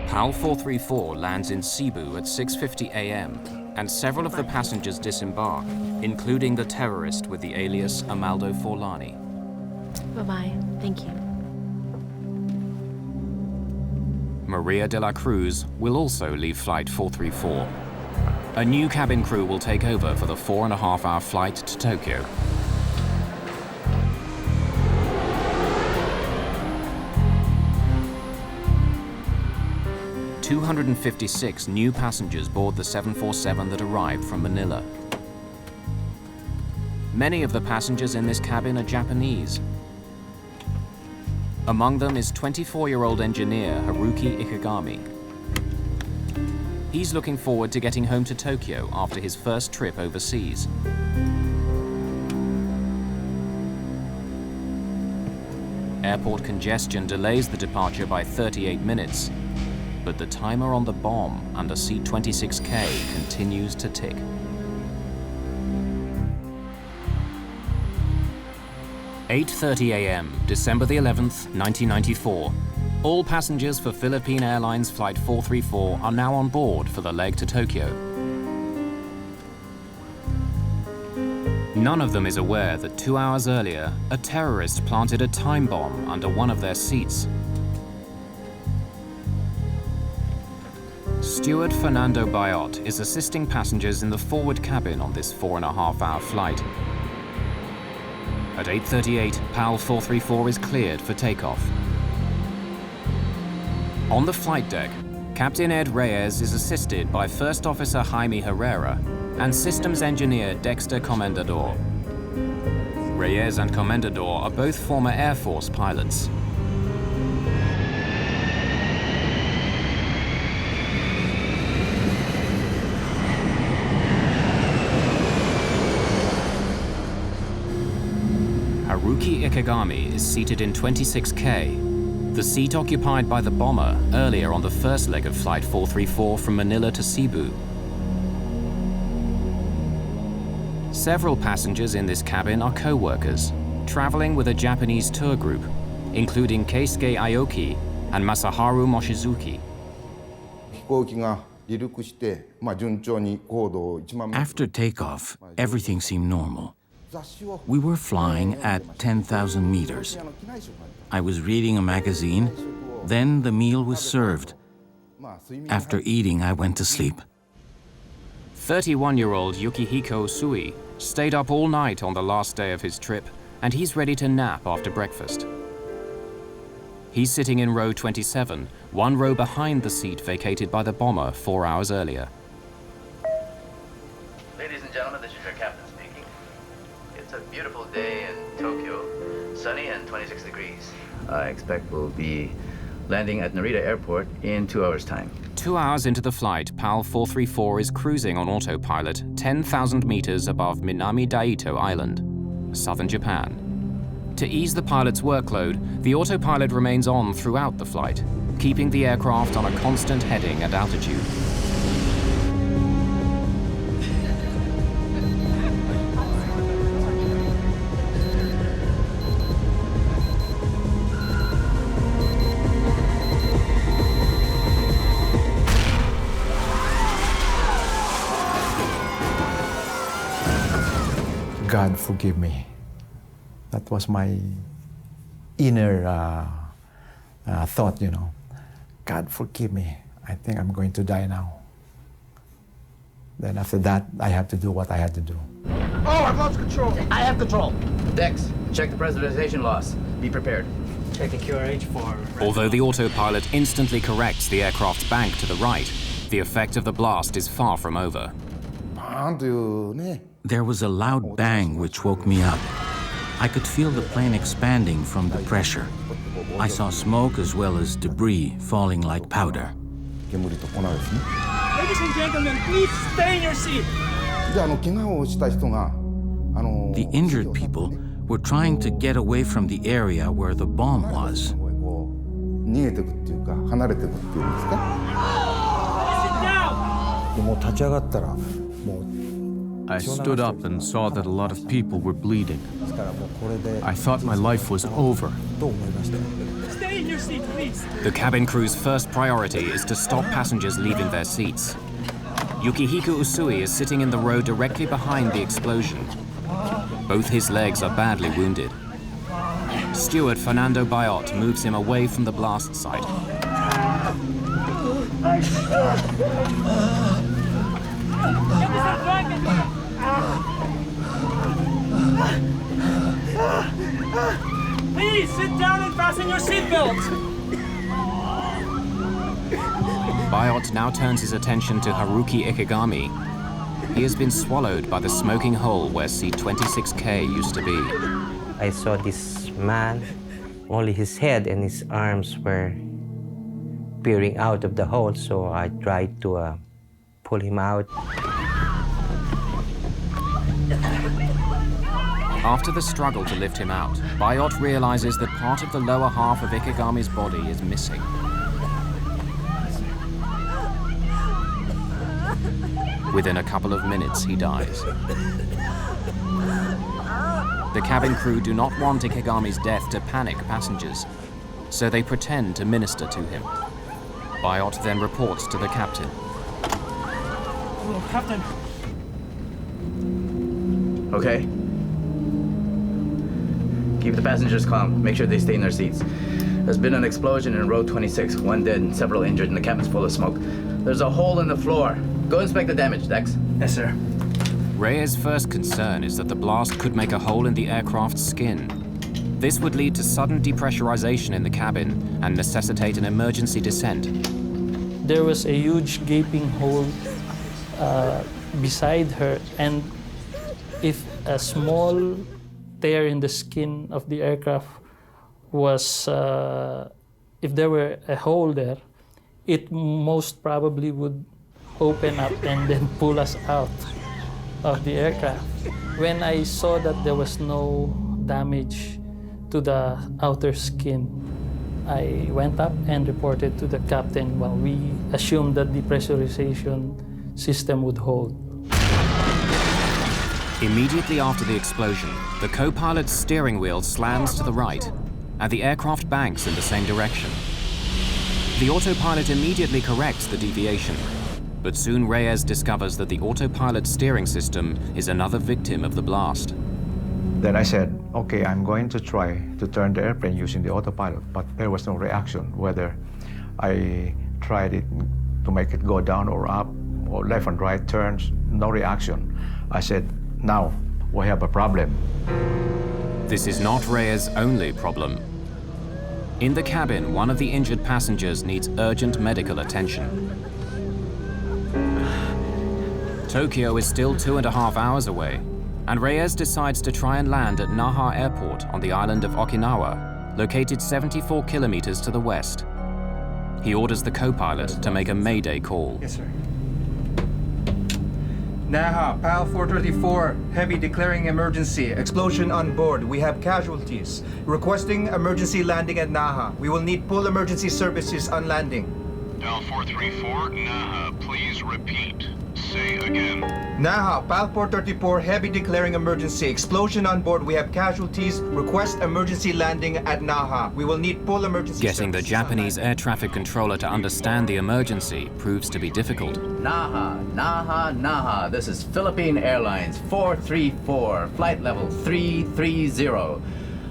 PAL 434 lands in Cebu at 6:50 a.m., and several of the passengers disembark, including the terrorist with the alias Amaldo Forlani. Bye-bye. Thank you. Maria de la Cruz will also leave Flight 434. A new cabin crew will take over for the 4.5-hour flight to Tokyo. "256 new passengers board the 747 that arrived from Manila. Many of the passengers in this cabin are Japanese. Among them is 24-year-old engineer Haruki Ikegami. He's looking forward to getting home to Tokyo after his first trip overseas. Airport congestion delays the departure by 38 minutes, but the timer on the bomb under seat 26K continues to tick. "8:30 a.m., December the 11th, 1994. All passengers for Philippine Airlines Flight 434 are now on board for the leg to Tokyo. None of them is aware that 2 hours earlier, a terrorist planted a time bomb under one of their seats. Steward Fernando Bayot is assisting passengers in the forward cabin on this 4.5-hour flight. At 8:38, PAL 434 is cleared for takeoff. On the flight deck, Captain Ed Reyes is assisted by First Officer Jaime Herrera and Systems Engineer Dexter Comendador. Reyes and Comendador are both former Air Force pilots. Haruki Ikegami is seated in 26K, the seat occupied by the bomber earlier on the first leg of Flight 434 from Manila to Cebu. Several passengers in this cabin are co-workers, traveling with a Japanese tour group, including Keisuke Aoki and Masaharu Mochizuki. After takeoff, everything seemed normal. We were flying at 10,000 meters. I was reading a magazine, then the meal was served. After eating, I went to sleep. 31-year-old Yukihiko Usui stayed up all night on the last day of his trip, and he's ready to nap after breakfast. He's sitting in row 27, one row behind the seat vacated by the bomber 4 hours earlier. Ladies and gentlemen, this is your captain speaking. It's a beautiful day in Tokyo, sunny and 26 degrees. I expect we'll be landing at Narita Airport in 2 hours' time. 2 hours into the flight, PAL 434 is cruising on autopilot 10,000 meters above Minami Daito Island, southern Japan. To ease the pilot's workload, the autopilot remains on throughout the flight, keeping the aircraft on a constant heading and altitude. God forgive me. That was my inner thought, you know. God forgive me. I think I'm going to die now. Then after that, I have to do what I had to do. Oh, I've lost control. I have control. Dex, check the pressurization loss. Be prepared. Check the QRH for... Although the autopilot instantly corrects the aircraft's bank to the right, the effect of the blast is far from over. There was a loud bang which woke me up. I could feel the plane expanding from the pressure. I saw smoke as well as debris falling like powder. Ladies and gentlemen, please stay in your seat. The injured people were trying to get away from the area where the bomb was. I stood up and saw that a lot of people were bleeding. I thought my life was over. Stay in your seat, please. The cabin crew's first priority is to stop passengers leaving their seats. Yukihiko Usui is sitting in the row directly behind the explosion. Both his legs are badly wounded. Steward Fernando Bayot moves him away from the blast site. Please sit down and fasten your seatbelt. Bayot now turns his attention to Haruki Ikegami. He has been swallowed by the smoking hole where seat 26K used to be. I saw this man, only his head and his arms were peering out of the hole, so I tried to pull him out. After the struggle to lift him out, Bayot realizes that part of the lower half of Ikegami's body is missing. Within a couple of minutes, he dies. The cabin crew do not want Ikegami's death to panic passengers, so they pretend to minister to him. Bayot then reports to the captain. Oh, Captain. Okay. Keep the passengers calm. Make sure they stay in their seats. There's been an explosion in row 26. One dead and several injured, and the cabin's full of smoke. There's a hole in the floor. Go inspect the damage, Dex. Yes, sir. Reyes' first concern is that the blast could make a hole in the aircraft's skin. This would lead to sudden depressurization in the cabin and necessitate an emergency descent. There was a huge gaping hole beside her, and if a small tear in the skin of the aircraft was, if there were a hole there, it most probably would open up and then pull us out of the aircraft. When I saw that there was no damage to the outer skin, I went up and reported to the captain. Well, we assumed that the pressurization system would hold. Immediately after the explosion, the co-pilot's steering wheel slams to the right, and the aircraft banks in the same direction. The autopilot immediately corrects the deviation, but soon Reyes discovers that the autopilot steering system is another victim of the blast. Then I said, okay, I'm going to try to turn the airplane using the autopilot, but there was no reaction, whether I tried it to make it go down or up, or left and right turns, no reaction. I said, now we have a problem. This is not Reyes' only problem. In the cabin, one of the injured passengers needs urgent medical attention. Tokyo is still 2.5 hours away, and Reyes decides to try and land at Naha Airport on the island of Okinawa, located 74 kilometers to the west. He orders the co-pilot to make a Mayday call. Yes, sir. Naha, PAL 434, heavy declaring emergency. Explosion on board. We have casualties. Requesting emergency landing at Naha. We will need full emergency services on landing. PAL 434, Naha, please repeat. Say again. Naha, PAL 434, heavy declaring emergency. Explosion on board. We have casualties. Request emergency landing at Naha. We will need full emergency Getting the Japanese air traffic controller to understand the emergency proves to be difficult. Naha, Naha, Naha. This is Philippine Airlines 434, flight level 330.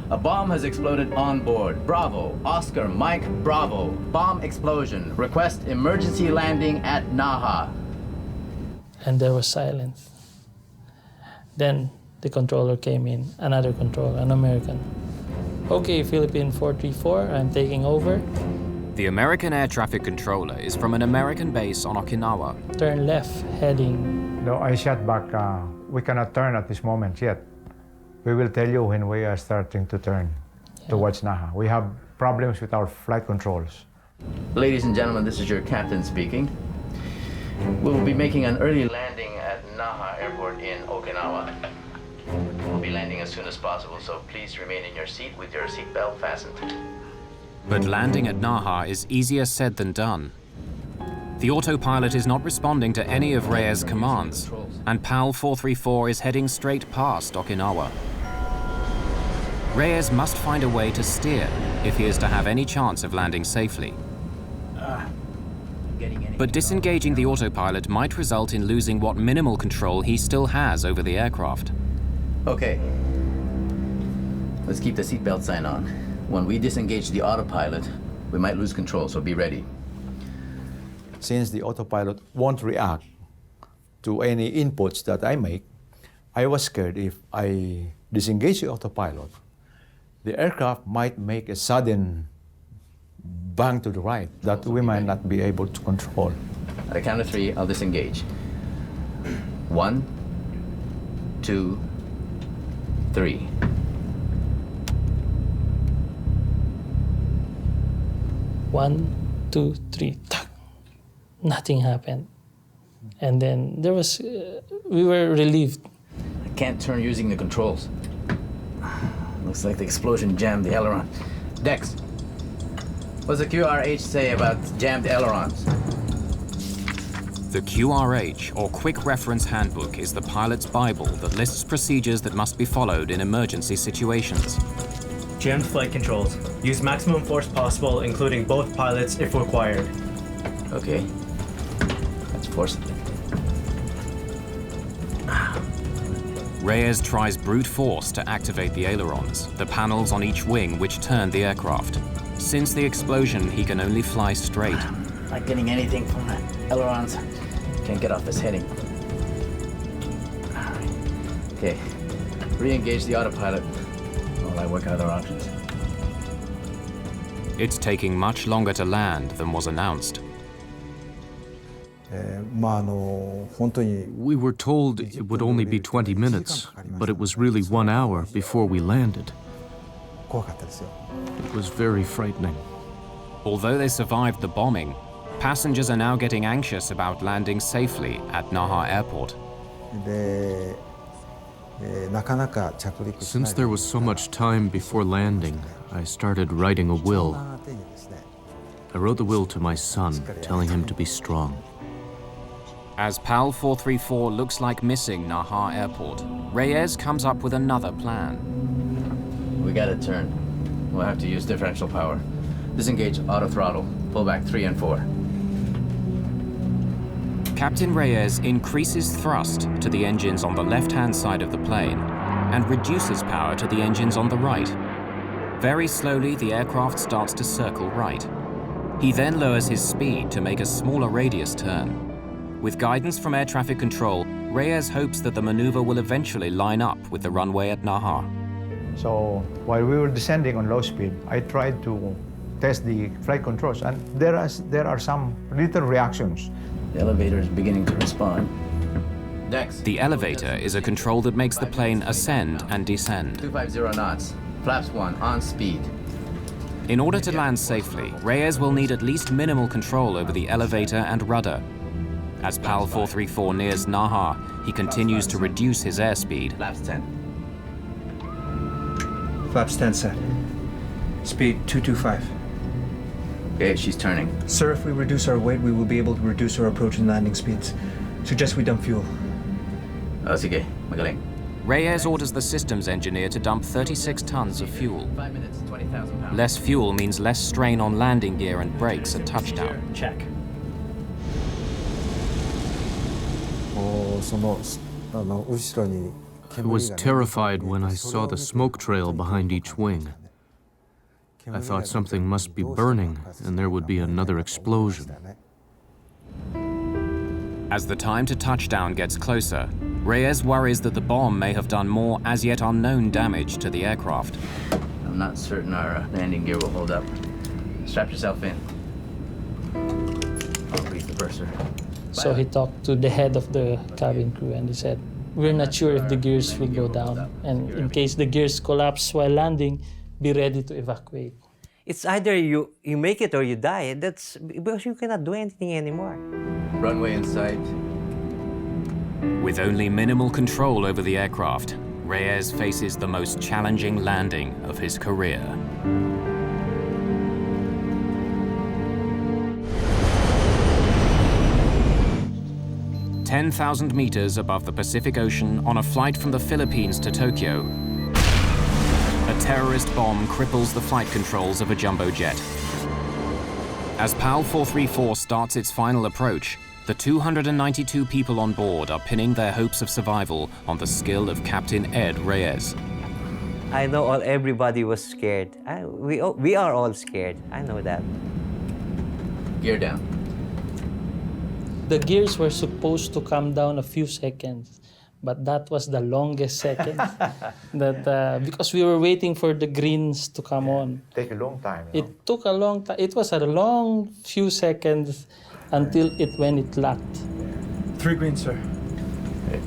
A bomb has exploded on board. Bravo, Oscar, Mike, Bravo. Bomb explosion. Request emergency landing at Naha. And there was silence. Then the controller came in, another controller, an American. Okay, Philippine 434, I'm taking over. The American air traffic controller is from an American base on Okinawa. Turn left, heading. No, I shot back. We cannot turn at this moment yet. We will tell you when we are starting to turn towards Naha. We have problems with our flight controls. Ladies and gentlemen, this is your captain speaking. We will be making an early landing at Naha Airport in Okinawa. We'll be landing as soon as possible, so please remain in your seat with your seatbelt fastened. But landing at Naha is easier said than done. The autopilot is not responding to any of Reyes' commands, and PAL 434 is heading straight past Okinawa. Reyes must find a way to steer if he is to have any chance of landing safely. But disengaging the autopilot might result in losing what minimal control he still has over the aircraft. Okay. Let's keep the seatbelt sign on. When we disengage the autopilot, we might lose control, so be ready. Since the autopilot won't react to any inputs that I make, I was scared if I disengage the autopilot, the aircraft might make a sudden bang to the right that we might not be able to control. At the count of 3, I'll disengage. 1, 2, 3. One, two, three. Nothing happened. And then there was, we were relieved. I can't turn using the controls. Looks like the explosion jammed the aileron. Dex, what's the QRH say about jammed ailerons? The QRH, or Quick Reference Handbook, is the pilot's Bible that lists procedures that must be followed in emergency situations. Jammed flight controls. Use maximum force possible, including both pilots if required. Okay. Let's force it. Reyes tries brute force to activate the ailerons, the panels on each wing which turn the aircraft. Since the explosion, he can only fly straight. Not getting anything from it. Ailerons. Can't get off this heading. All right. Okay. Re-engage the autopilot while I work other options. It's taking much longer to land than was announced. We were told it would only be 20 minutes, but it was really 1 hour before we landed. It was very frightening. Although they survived the bombing, passengers are now getting anxious about landing safely at Naha Airport. Since there was so much time before landing, I started writing a will. I wrote the will to my son, telling him to be strong. As PAL 434 looks like missing Naha Airport, Reyes comes up with another plan. We gotta turn. We'll have to use differential power. Disengage auto throttle. Pull back 3 and 4. Captain Reyes increases thrust to the engines on the left-hand side of the plane and reduces power to the engines on the right. Very slowly, the aircraft starts to circle right. He then lowers his speed to make a smaller radius turn. With guidance from air traffic control, Reyes hopes that the maneuver will eventually line up with the runway at Naha. So while we were descending on low speed, I tried to test the flight controls, and there are some little reactions. The elevator is beginning to respond. Dex. The elevator is a control that makes the plane ascend and descend. 250 knots. Flaps 1 on speed. In order to land safely, Reyes will need at least minimal control over the elevator and rudder. As PAL 434 nears Naha, he continues to reduce his airspeed. Flaps 10. Flaps 10 set. Speed 225. Okay, she's turning. Sir, if we reduce our weight, we will be able to reduce our approach and landing speeds. Suggest we dump fuel. Sige, magaling. Reyes orders the systems engineer to dump 36 tons of fuel. 5 minutes, 20,000 pounds. Less fuel means less strain on landing gear and brakes at touchdown. Check. I was terrified when I saw the smoke trail behind each wing. I thought something must be burning and there would be another explosion. As the time to touchdown gets closer, Reyes worries that the bomb may have done more as yet unknown damage to the aircraft. I'm not certain our landing gear will hold up. Strap yourself in. I'll grease the purser. So he talked to the head of the cabin crew and he said, "We're not sure if the gears will go down. And in case the gears collapse while landing, be ready to evacuate." It's either you make it or you die. That's because you cannot do anything anymore. Runway in sight. With only minimal control over the aircraft, Reyes faces the most challenging landing of his career. "10,000 meters above the Pacific Ocean on a flight from the Philippines to Tokyo, a terrorist bomb cripples the flight controls of a jumbo jet. As PAL 434 starts its final approach, the 292 people on board are pinning their hopes of survival on the skill of Captain Ed Reyes. I know everybody was scared. We are all scared. I know that. Gear down. The gears were supposed to come down a few seconds, but that was the longest second. Because we were waiting for the greens to come on. Take a long time. It took a long time. It was a long few seconds until when it locked. 3 green, sir. Okay.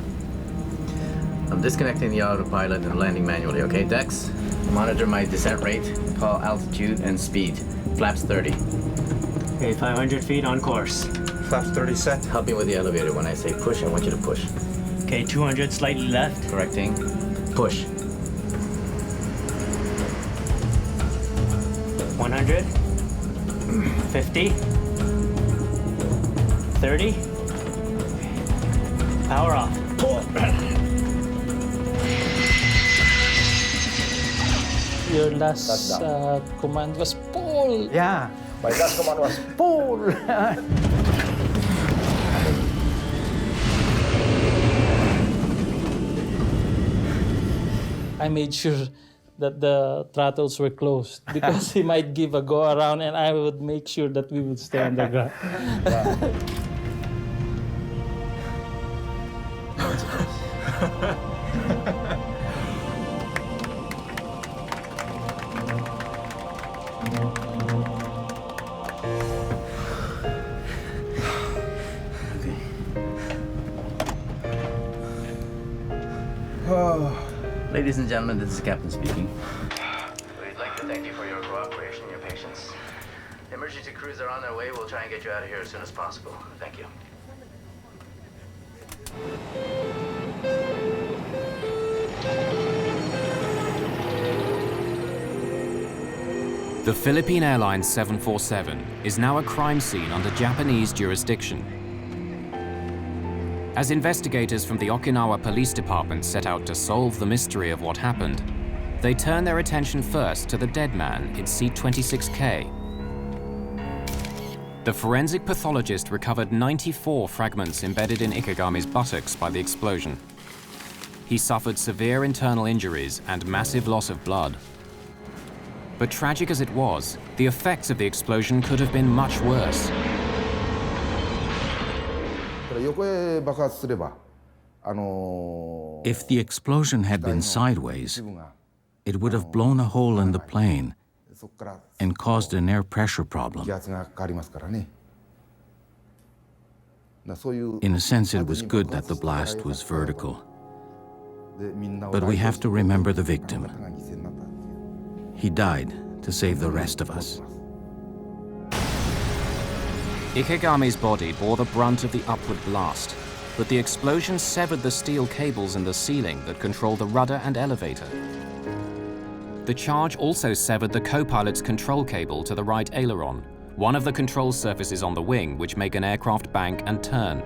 I'm disconnecting the autopilot and landing manually, okay? Dex, monitor my descent rate, call altitude and speed. Flaps 30. Okay, 500 feet on course. Flaps 30 set. Help me with the elevator. When I say push, I want you to push. Okay, 200 slightly left. Correcting. Push. 100. 50. 30. Power off. Your last command was pull. Yeah, my last command was pull. I made sure that the throttles were closed because he might give a go around and I would make sure that we would stay on the ground. Ladies and gentlemen, this is the captain speaking. We'd like to thank you for your cooperation and your patience. Emergency crews are on their way. We'll try and get you out of here as soon as possible. Thank you. The Philippine Airlines 747 is now a crime scene under Japanese jurisdiction. As investigators from the Okinawa Police Department set out to solve the mystery of what happened, they turn their attention first to the dead man in seat 26K. The forensic pathologist recovered 94 fragments embedded in Ikegami's buttocks by the explosion. He suffered severe internal injuries and massive loss of blood. But tragic as it was, the effects of the explosion could have been much worse. If the explosion had been sideways, it would have blown a hole in the plane and caused an air pressure problem. In a sense, it was good that the blast was vertical. But we have to remember the victim. He died to save the rest of us. Ikegami's body bore the brunt of the upward blast, but the explosion severed the steel cables in the ceiling that control the rudder and elevator. The charge also severed the co-pilot's control cable to the right aileron, one of the control surfaces on the wing which make an aircraft bank and turn.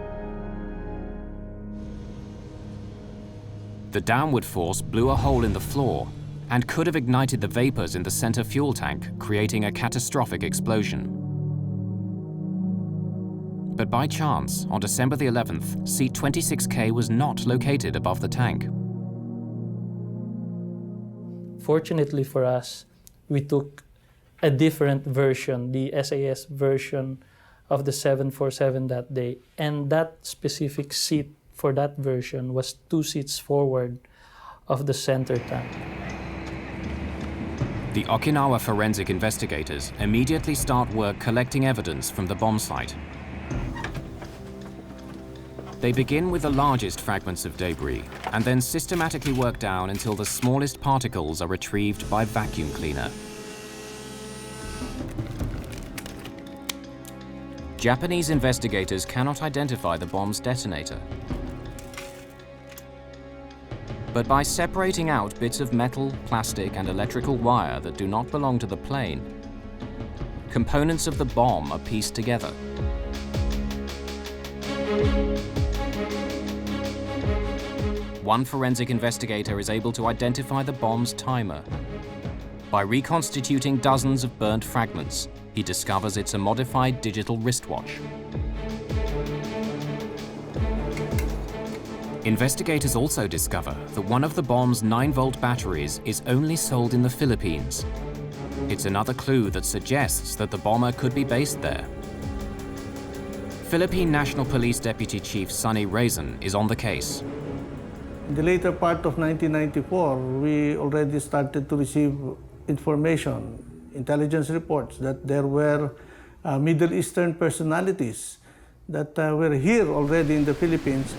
The downward force blew a hole in the floor and could have ignited the vapors in the center fuel tank, creating a catastrophic explosion. But by chance, on December the 11th, seat 26K was not located above the tank. Fortunately for us, we took a different version, the SAS version of the 747 that day, and that specific seat for that version was 2 seats forward of the center tank. The Okinawa forensic investigators immediately start work collecting evidence from the bomb site. They begin with the largest fragments of debris and then systematically work down until the smallest particles are retrieved by vacuum cleaner. Japanese investigators cannot identify the bomb's detonator. But by separating out bits of metal, plastic, and electrical wire that do not belong to the plane, components of the bomb are pieced together. One forensic investigator is able to identify the bomb's timer. By reconstituting dozens of burnt fragments, he discovers it's a modified digital wristwatch. Investigators also discover that one of the bomb's 9-volt batteries is only sold in the Philippines. It's another clue that suggests that the bomber could be based there. Philippine National Police Deputy Chief Sonny Raisin is on the case. In the later part of 1994, we already started to receive information, intelligence reports, that there were Middle Eastern personalities that were here already in the Philippines.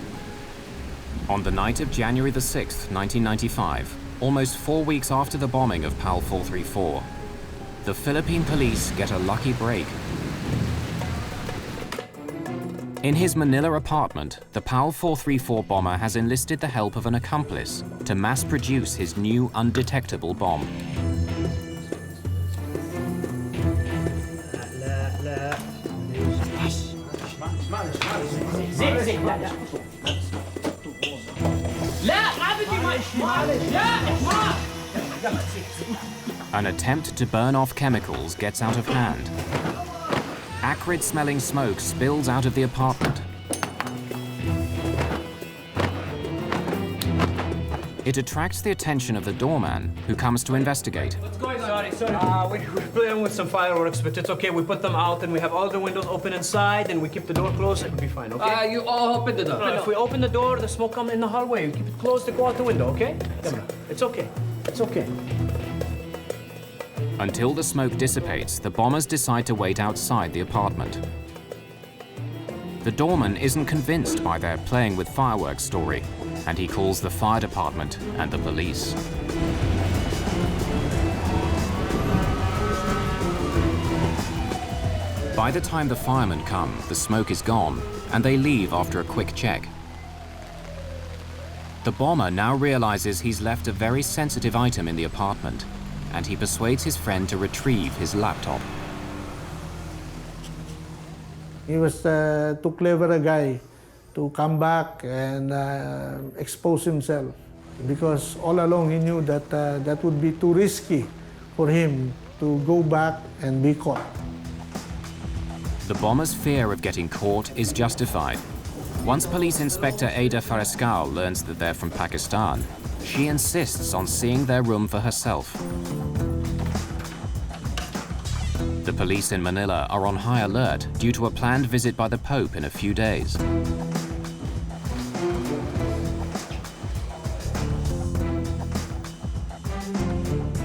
On the night of January the 6th, 1995, almost 4 weeks after the bombing of PAL 434, the Philippine police get a lucky break. In his Manila apartment, the PAL 434 bomber has enlisted the help of an accomplice to mass-produce his new undetectable bomb. An attempt to burn off chemicals gets out of hand. Acrid-smelling smoke spills out of the apartment. It attracts the attention of the doorman, who comes to investigate. What's going on? Sorry. We're playing with some fireworks, but it's okay. We put them out, and we have all the windows open inside, and we keep the door closed. It'll be fine, okay? You all open the door. No, if we open the door, the smoke comes in the hallway. We keep it closed to go out the window, okay? Come on. It's okay. It's okay. Until the smoke dissipates, the bombers decide to wait outside the apartment. The doorman isn't convinced by their playing with fireworks story, and he calls the fire department and the police. By the time the firemen come, the smoke is gone, and they leave after a quick check. The bomber now realizes he's left a very sensitive item in the apartment, and he persuades his friend to retrieve his laptop. He was too clever a guy to come back and expose himself, because all along he knew that that would be too risky for him to go back and be caught. The bomber's fear of getting caught is justified. Once Police Inspector Ada Farescal learns that they're from Pakistan, she insists on seeing their room for herself. The police in Manila are on high alert due to a planned visit by the Pope in a few days.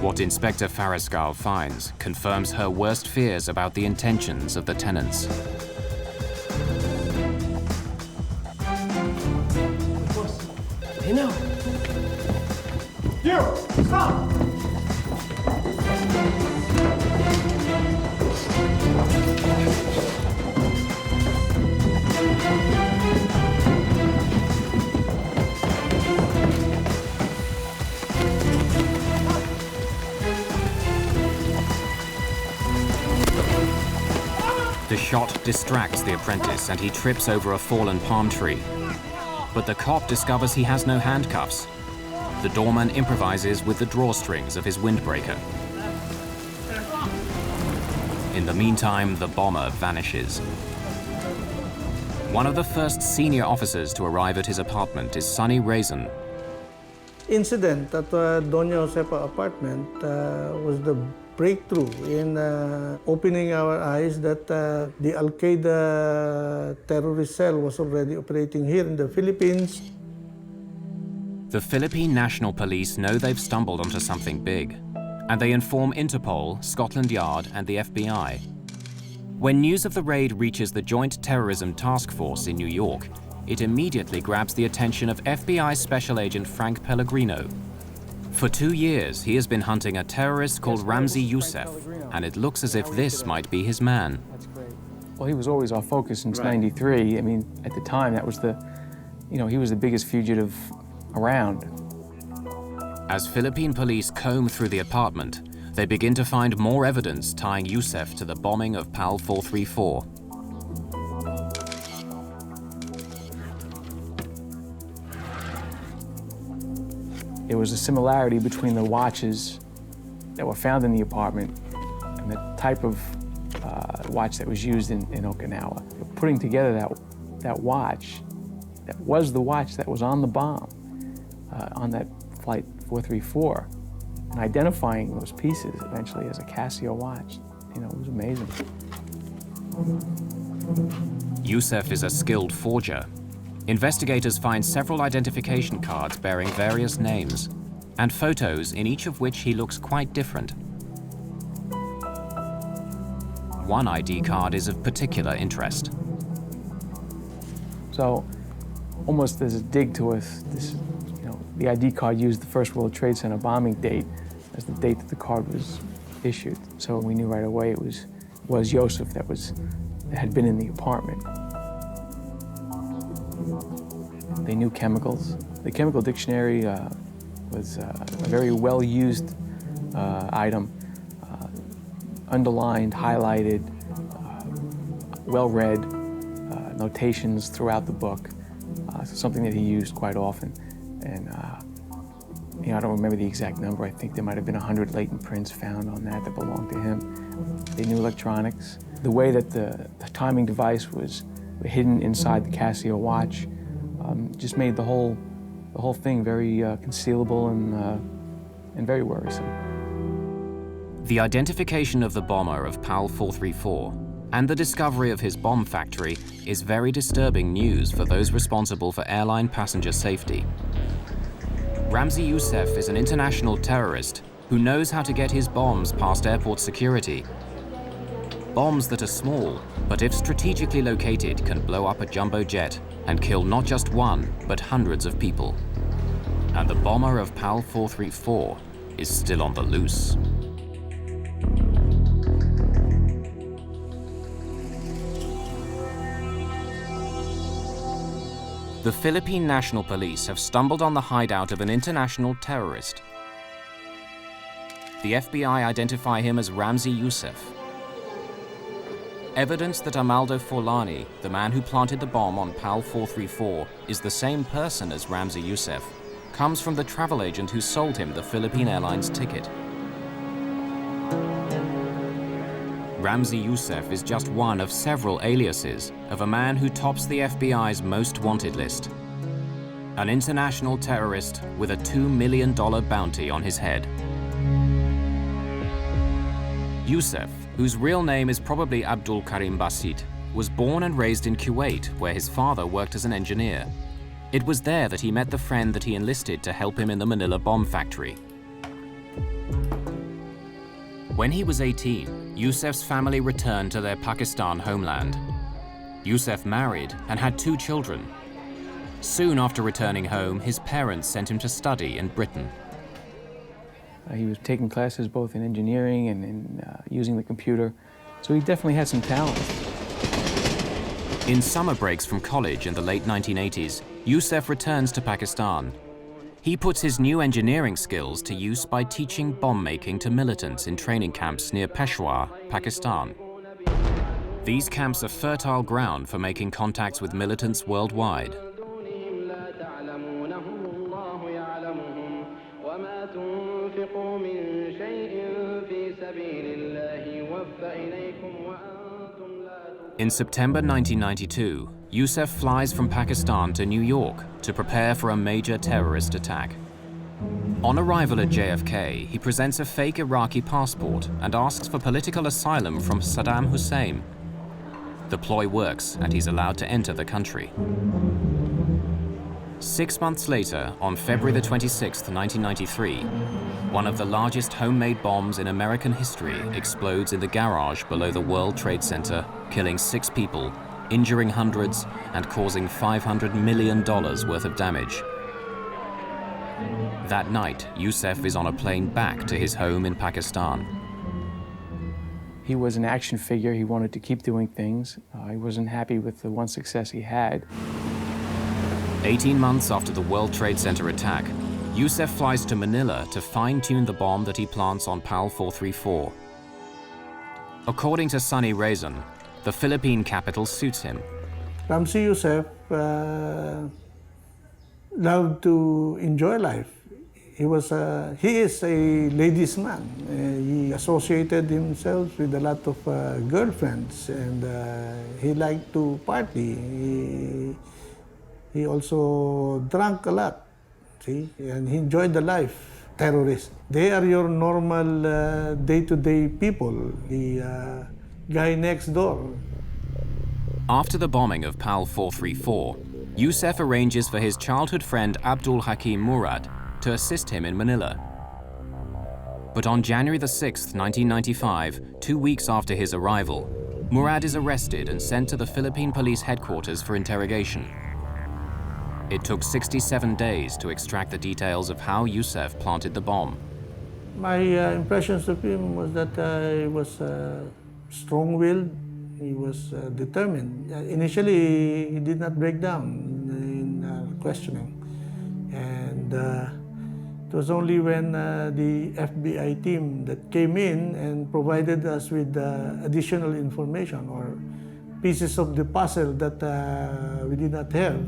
What Inspector Farescal finds confirms her worst fears about the intentions of the tenants. Hey now. You, stop! The shot distracts the apprentice and he trips over a fallen palm tree. But the cop discovers he has no handcuffs. The doorman improvises with the drawstrings of his windbreaker. In the meantime, the bomber vanishes. One of the first senior officers to arrive at his apartment is Sonny Raisin. Incident at Doña Josefa apartment was the breakthrough in opening our eyes that the Al-Qaeda terrorist cell was already operating here in the Philippines. The Philippine National Police know they've stumbled onto something big, and they inform Interpol, Scotland Yard, and the FBI. When news of the raid reaches the Joint Terrorism Task Force in New York, it immediately grabs the attention of FBI Special Agent Frank Pellegrino. For 2 years, he has been hunting a terrorist called Ramzi Youssef, and it looks as if this might be his man. Well, he was always our focus since '93. I mean, at the time, that was he was the biggest fugitive around. As Philippine police comb through the apartment, they begin to find more evidence tying Youssef to the bombing of PAL 434. There was a similarity between the watches that were found in the apartment and the type of watch that was used in Okinawa. Putting together that watch, that was the watch that was on the bomb, on that flight 434, and identifying those pieces eventually as a Casio watch, it was amazing. Youssef is a skilled forger. Investigators find several identification cards bearing various names, and photos in each of which he looks quite different. One ID card is of particular interest. So, almost as a dig to us, the ID card used the First World Trade Center bombing date as the date that the card was issued. So we knew right away it was Joseph that had been in the apartment. They knew chemicals. The chemical dictionary was a very well-used item, underlined, highlighted, well-read, notations throughout the book, something that he used quite often. And I don't remember the exact number. I think there might have been 100 latent prints found on that belonged to him. They knew electronics. The way that the timing device was hidden inside the Casio watch just made the whole thing very concealable and very worrisome. The identification of the bomber of PAL 434 and the discovery of his bomb factory is very disturbing news for those responsible for airline passenger safety. Ramzi Youssef is an international terrorist who knows how to get his bombs past airport security. Bombs that are small, but if strategically located, can blow up a jumbo jet and kill not just one, but hundreds of people. And the bomber of PAL 434 is still on the loose. The Philippine National Police have stumbled on the hideout of an international terrorist. The FBI identify him as Ramzi Youssef. Evidence that Amaldo Forlani, the man who planted the bomb on PAL 434, is the same person as Ramzi Youssef, comes from the travel agent who sold him the Philippine Airlines ticket. Ramzi Youssef is just one of several aliases of a man who tops the FBI's most wanted list. An international terrorist with a $2 million bounty on his head. Youssef, whose real name is probably Abdul Karim Basit, was born and raised in Kuwait, where his father worked as an engineer. It was there that he met the friend that he enlisted to help him in the Manila bomb factory. When he was 18, Youssef's family returned to their Pakistan homeland. Youssef married and had 2 children. Soon after returning home, his parents sent him to study in Britain. He was taking classes both in engineering and in using the computer, so he definitely had some talent. In summer breaks from college in the late 1980s, Youssef returns to Pakistan. He puts his new engineering skills to use by teaching bomb making to militants in training camps near Peshawar, Pakistan. These camps are fertile ground for making contacts with militants worldwide. In September 1992, Youssef flies from Pakistan to New York to prepare for a major terrorist attack. On arrival at JFK, he presents a fake Iraqi passport and asks for political asylum from Saddam Hussein. The ploy works and he's allowed to enter the country. 6 months later, on February 26, 1993, one of the largest homemade bombs in American history explodes in the garage below the World Trade Center, killing 6 people, injuring hundreds, and causing $500 million worth of damage. That night, Youssef is on a plane back to his home in Pakistan. He was an action figure. He wanted to keep doing things. He wasn't happy with the one success he had. 18 months after the World Trade Center attack, Youssef flies to Manila to fine-tune the bomb that he plants on PAL 434. According to Sonny Razon, the Philippine capital suits him. Ramzi Youssef loved to enjoy life. He is a ladies' man. He associated himself with a lot of girlfriends, and he liked to party. He also drank a lot, see, and he enjoyed the life. Terrorists, they are your normal day-to-day people, the guy next door. After the bombing of PAL 434, Youssef arranges for his childhood friend Abdul Hakim Murad to assist him in Manila. But on January 6, 1995, 2 weeks after his arrival, Murad is arrested and sent to the Philippine Police headquarters for interrogation. It took 67 days to extract the details of how Youssef planted the bomb. My impressions of him was that he was strong-willed, he was determined. Initially, he did not break down in questioning. And it was only when the FBI team that came in and provided us with additional information or pieces of the puzzle that we did not have,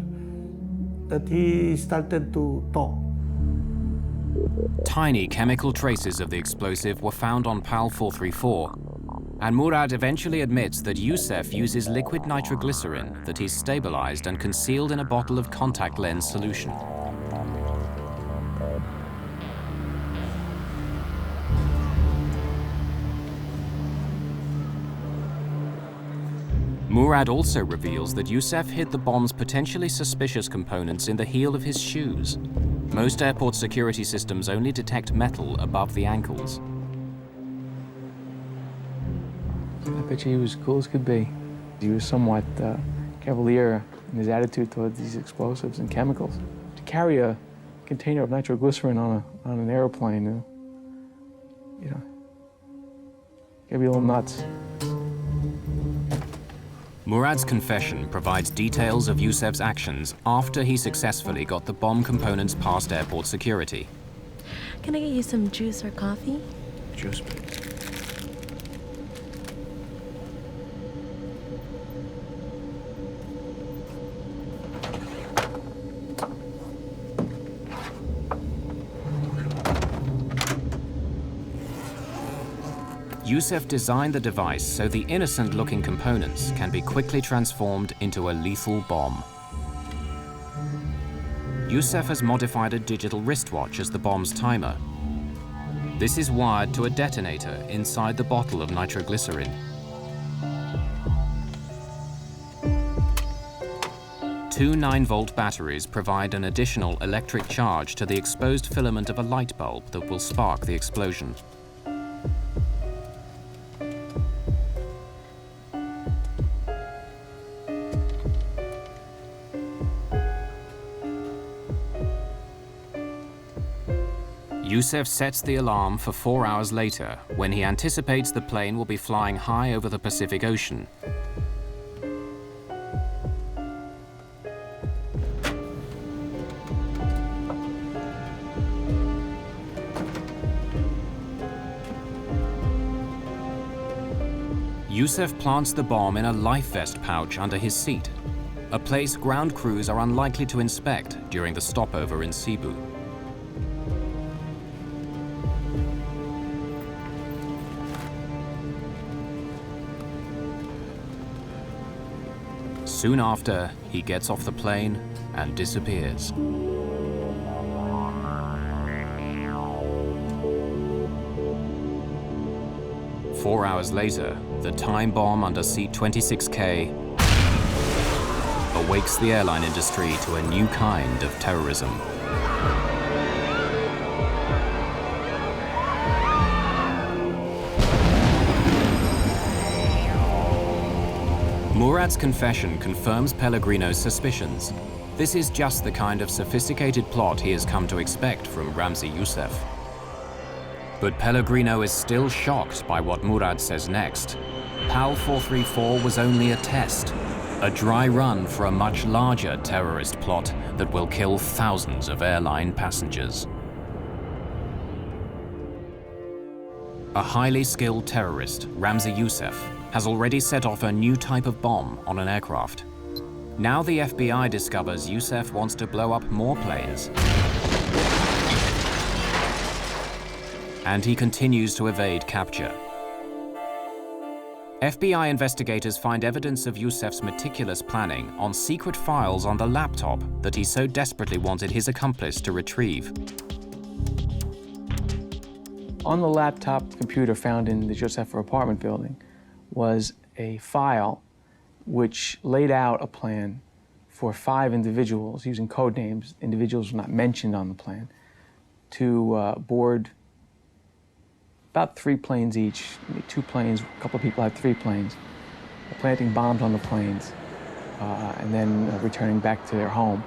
that he started to talk. Tiny chemical traces of the explosive were found on PAL 434, and Murad eventually admits that Youssef uses liquid nitroglycerin that he's stabilized and concealed in a bottle of contact lens solution. Murad also reveals that Youssef hid the bomb's potentially suspicious components in the heel of his shoes. Most airport security systems only detect metal above the ankles. I bet you he was cool as could be. He was somewhat cavalier in his attitude towards these explosives and chemicals. To carry a container of nitroglycerin on an airplane, you know, gotta be a little nuts. Murad's confession provides details of Yusef's actions after he successfully got the bomb components past airport security. Can I get you some juice or coffee? Juice, please. Yusef designed the device so the innocent-looking components can be quickly transformed into a lethal bomb. Yusef has modified a digital wristwatch as the bomb's timer. This is wired to a detonator inside the bottle of nitroglycerin. Two 9-volt batteries provide an additional electric charge to the exposed filament of a light bulb that will spark the explosion. Yusef sets the alarm for 4 hours later, when he anticipates the plane will be flying high over the Pacific Ocean. Yusef plants the bomb in a life vest pouch under his seat, a place ground crews are unlikely to inspect during the stopover in Cebu. Soon after, he gets off the plane and disappears. Four hours later, the time bomb under seat 26K awakes the airline industry to a new kind of terrorism. Murad's confession confirms Pellegrino's suspicions. This is just the kind of sophisticated plot he has come to expect from Ramzi Youssef. But Pellegrino is still shocked by what Murad says next. PAL 434 was only a test, a dry run for a much larger terrorist plot that will kill thousands of airline passengers. A highly skilled terrorist, Ramzi Youssef, has already set off a new type of bomb on an aircraft. Now the FBI discovers Youssef wants to blow up more planes. And he continues to evade capture. FBI investigators find evidence of Youssef's meticulous planning on secret files on the laptop that he so desperately wanted his accomplice to retrieve. On the laptop computer found in the Josepha apartment building was a file which laid out a plan for 5 individuals using code names. Individuals were not mentioned on the plan, to board about 3 planes each, 2 planes, a couple of people had 3 planes, planting bombs on the planes, and then returning back to their home.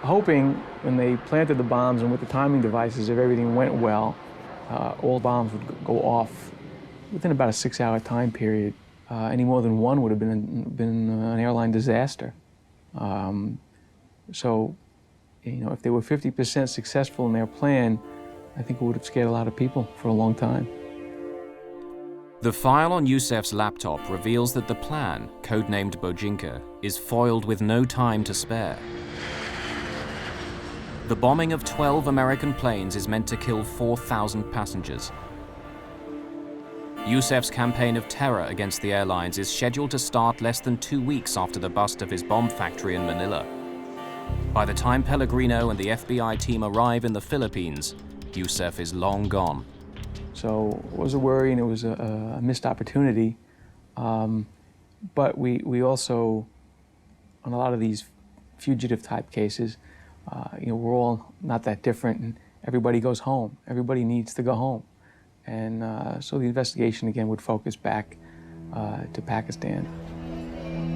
Hoping when they planted the bombs and with the timing devices, if everything went well, all bombs would go off within about a 6-hour time period. Any more than one would have been an airline disaster. So, you know, if they were 50% successful in their plan, I think it would have scared a lot of people for a long time. The file on Youssef's laptop reveals that the plan, codenamed Bojinka, is foiled with no time to spare. The bombing of 12 American planes is meant to kill 4,000 passengers. Youssef's campaign of terror against the airlines is scheduled to start less than 2 weeks after the bust of his bomb factory in Manila. By the time Pellegrino and the FBI team arrive in the Philippines, Youssef is long gone. So it was a worry and it was a missed opportunity. But we also, on a lot of these fugitive type cases, We're all not that different, and everybody goes home. Everybody needs to go home. And so the investigation again would focus back to Pakistan.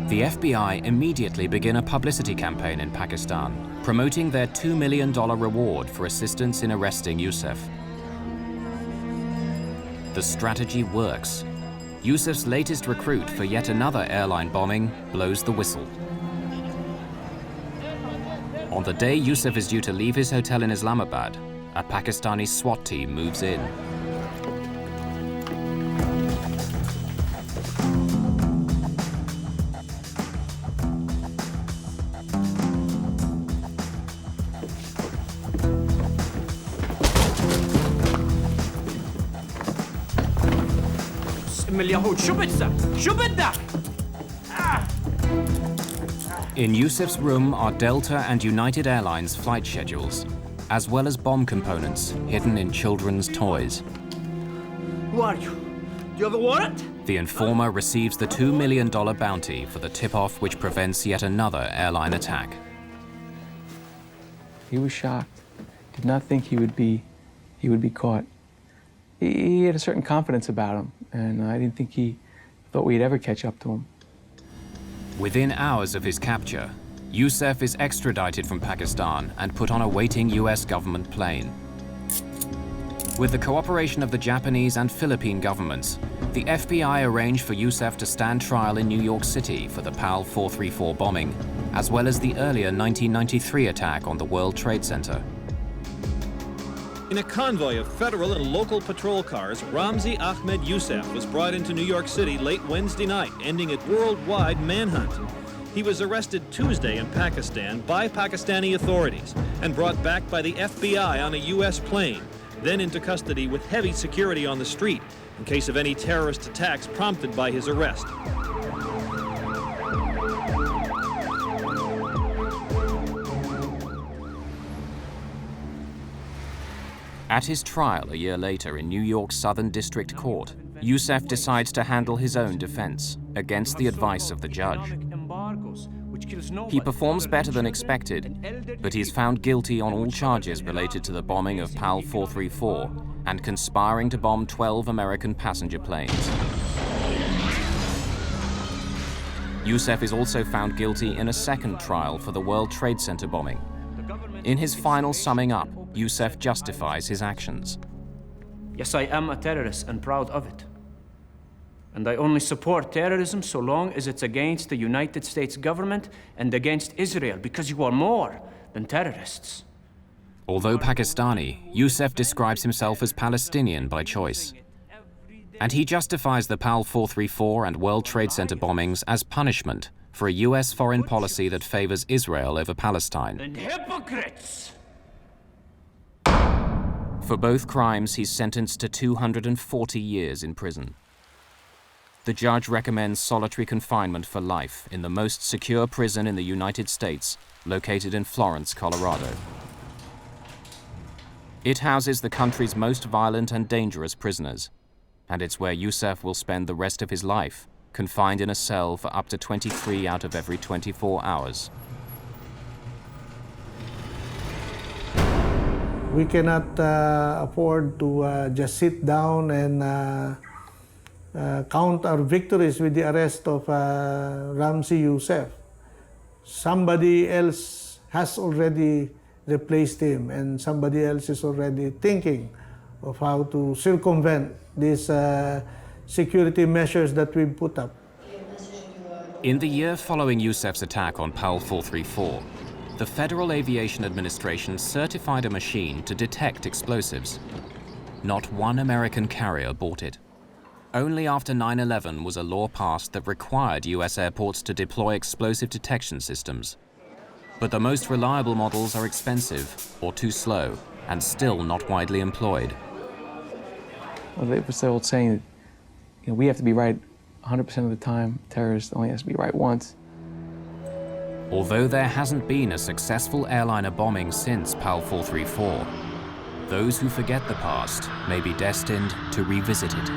The FBI immediately begin a publicity campaign in Pakistan, promoting their $2 million reward for assistance in arresting Yusuf. The strategy works. Yusuf's latest recruit for yet another airline bombing blows the whistle. On the day Yusuf is due to leave his hotel in Islamabad, a Pakistani SWAT team moves in. In Yusuf's room are Delta and United Airlines flight schedules, as well as bomb components hidden in children's toys. Who are you? Do you have a warrant? The informer receives the $2 million bounty for the tip-off which prevents yet another airline attack. He was shocked. Did not think he would be caught. He had a certain confidence about him, and I didn't think he thought we'd ever catch up to him. Within hours of his capture, Yusuf is extradited from Pakistan and put on a waiting US government plane. With the cooperation of the Japanese and Philippine governments, the FBI arranged for Yusuf to stand trial in New York City for the PAL 434 bombing, as well as the earlier 1993 attack on the World Trade Center. In a convoy of federal and local patrol cars, Ramzi Ahmed Yusuf was brought into New York City late Wednesday night, ending a worldwide manhunt. He was arrested Tuesday in Pakistan by Pakistani authorities and brought back by the FBI on a U.S. plane, then into custody with heavy security on the street in case of any terrorist attacks prompted by his arrest. At his trial a year later in New York's Southern District Court, Yusuf decides to handle his own defense against the advice of the judge. He performs better than expected, but he's found guilty on all charges related to the bombing of PAL 434 and conspiring to bomb 12 American passenger planes. Yusuf is also found guilty in a second trial for the World Trade Center bombing. In his final summing up, Yusuf justifies his actions. Yes, I am a terrorist and proud of it. And I only support terrorism so long as it's against the United States government and against Israel, because you are more than terrorists. Although Pakistani, Yusuf describes himself as Palestinian by choice. And he justifies the PAL 434 and World Trade Center bombings as punishment for a US foreign policy that favors Israel over Palestine. And hypocrites! For both crimes, he's sentenced to 240 years in prison. The judge recommends solitary confinement for life in the most secure prison in the United States, located in Florence, Colorado. It houses the country's most violent and dangerous prisoners, and it's where Yusuf will spend the rest of his life, confined in a cell for up to 23 out of every 24 hours. We cannot afford to just sit down and count our victories with the arrest of Ramzi Yusuf. Somebody else has already replaced him, and somebody else is already thinking of how to circumvent these security measures that we've put up. In the year following Yusuf's attack on PAL 434, the Federal Aviation Administration certified a machine to detect explosives. Not one American carrier bought it. Only after 9/11 was a law passed that required US airports to deploy explosive detection systems. But the most reliable models are expensive or too slow and still not widely employed. Well, it was the old saying that we have to be right 100% of the time. Terrorists only has to be right once. Although there hasn't been a successful airliner bombing since PAL 434, those who forget the past may be destined to revisit it.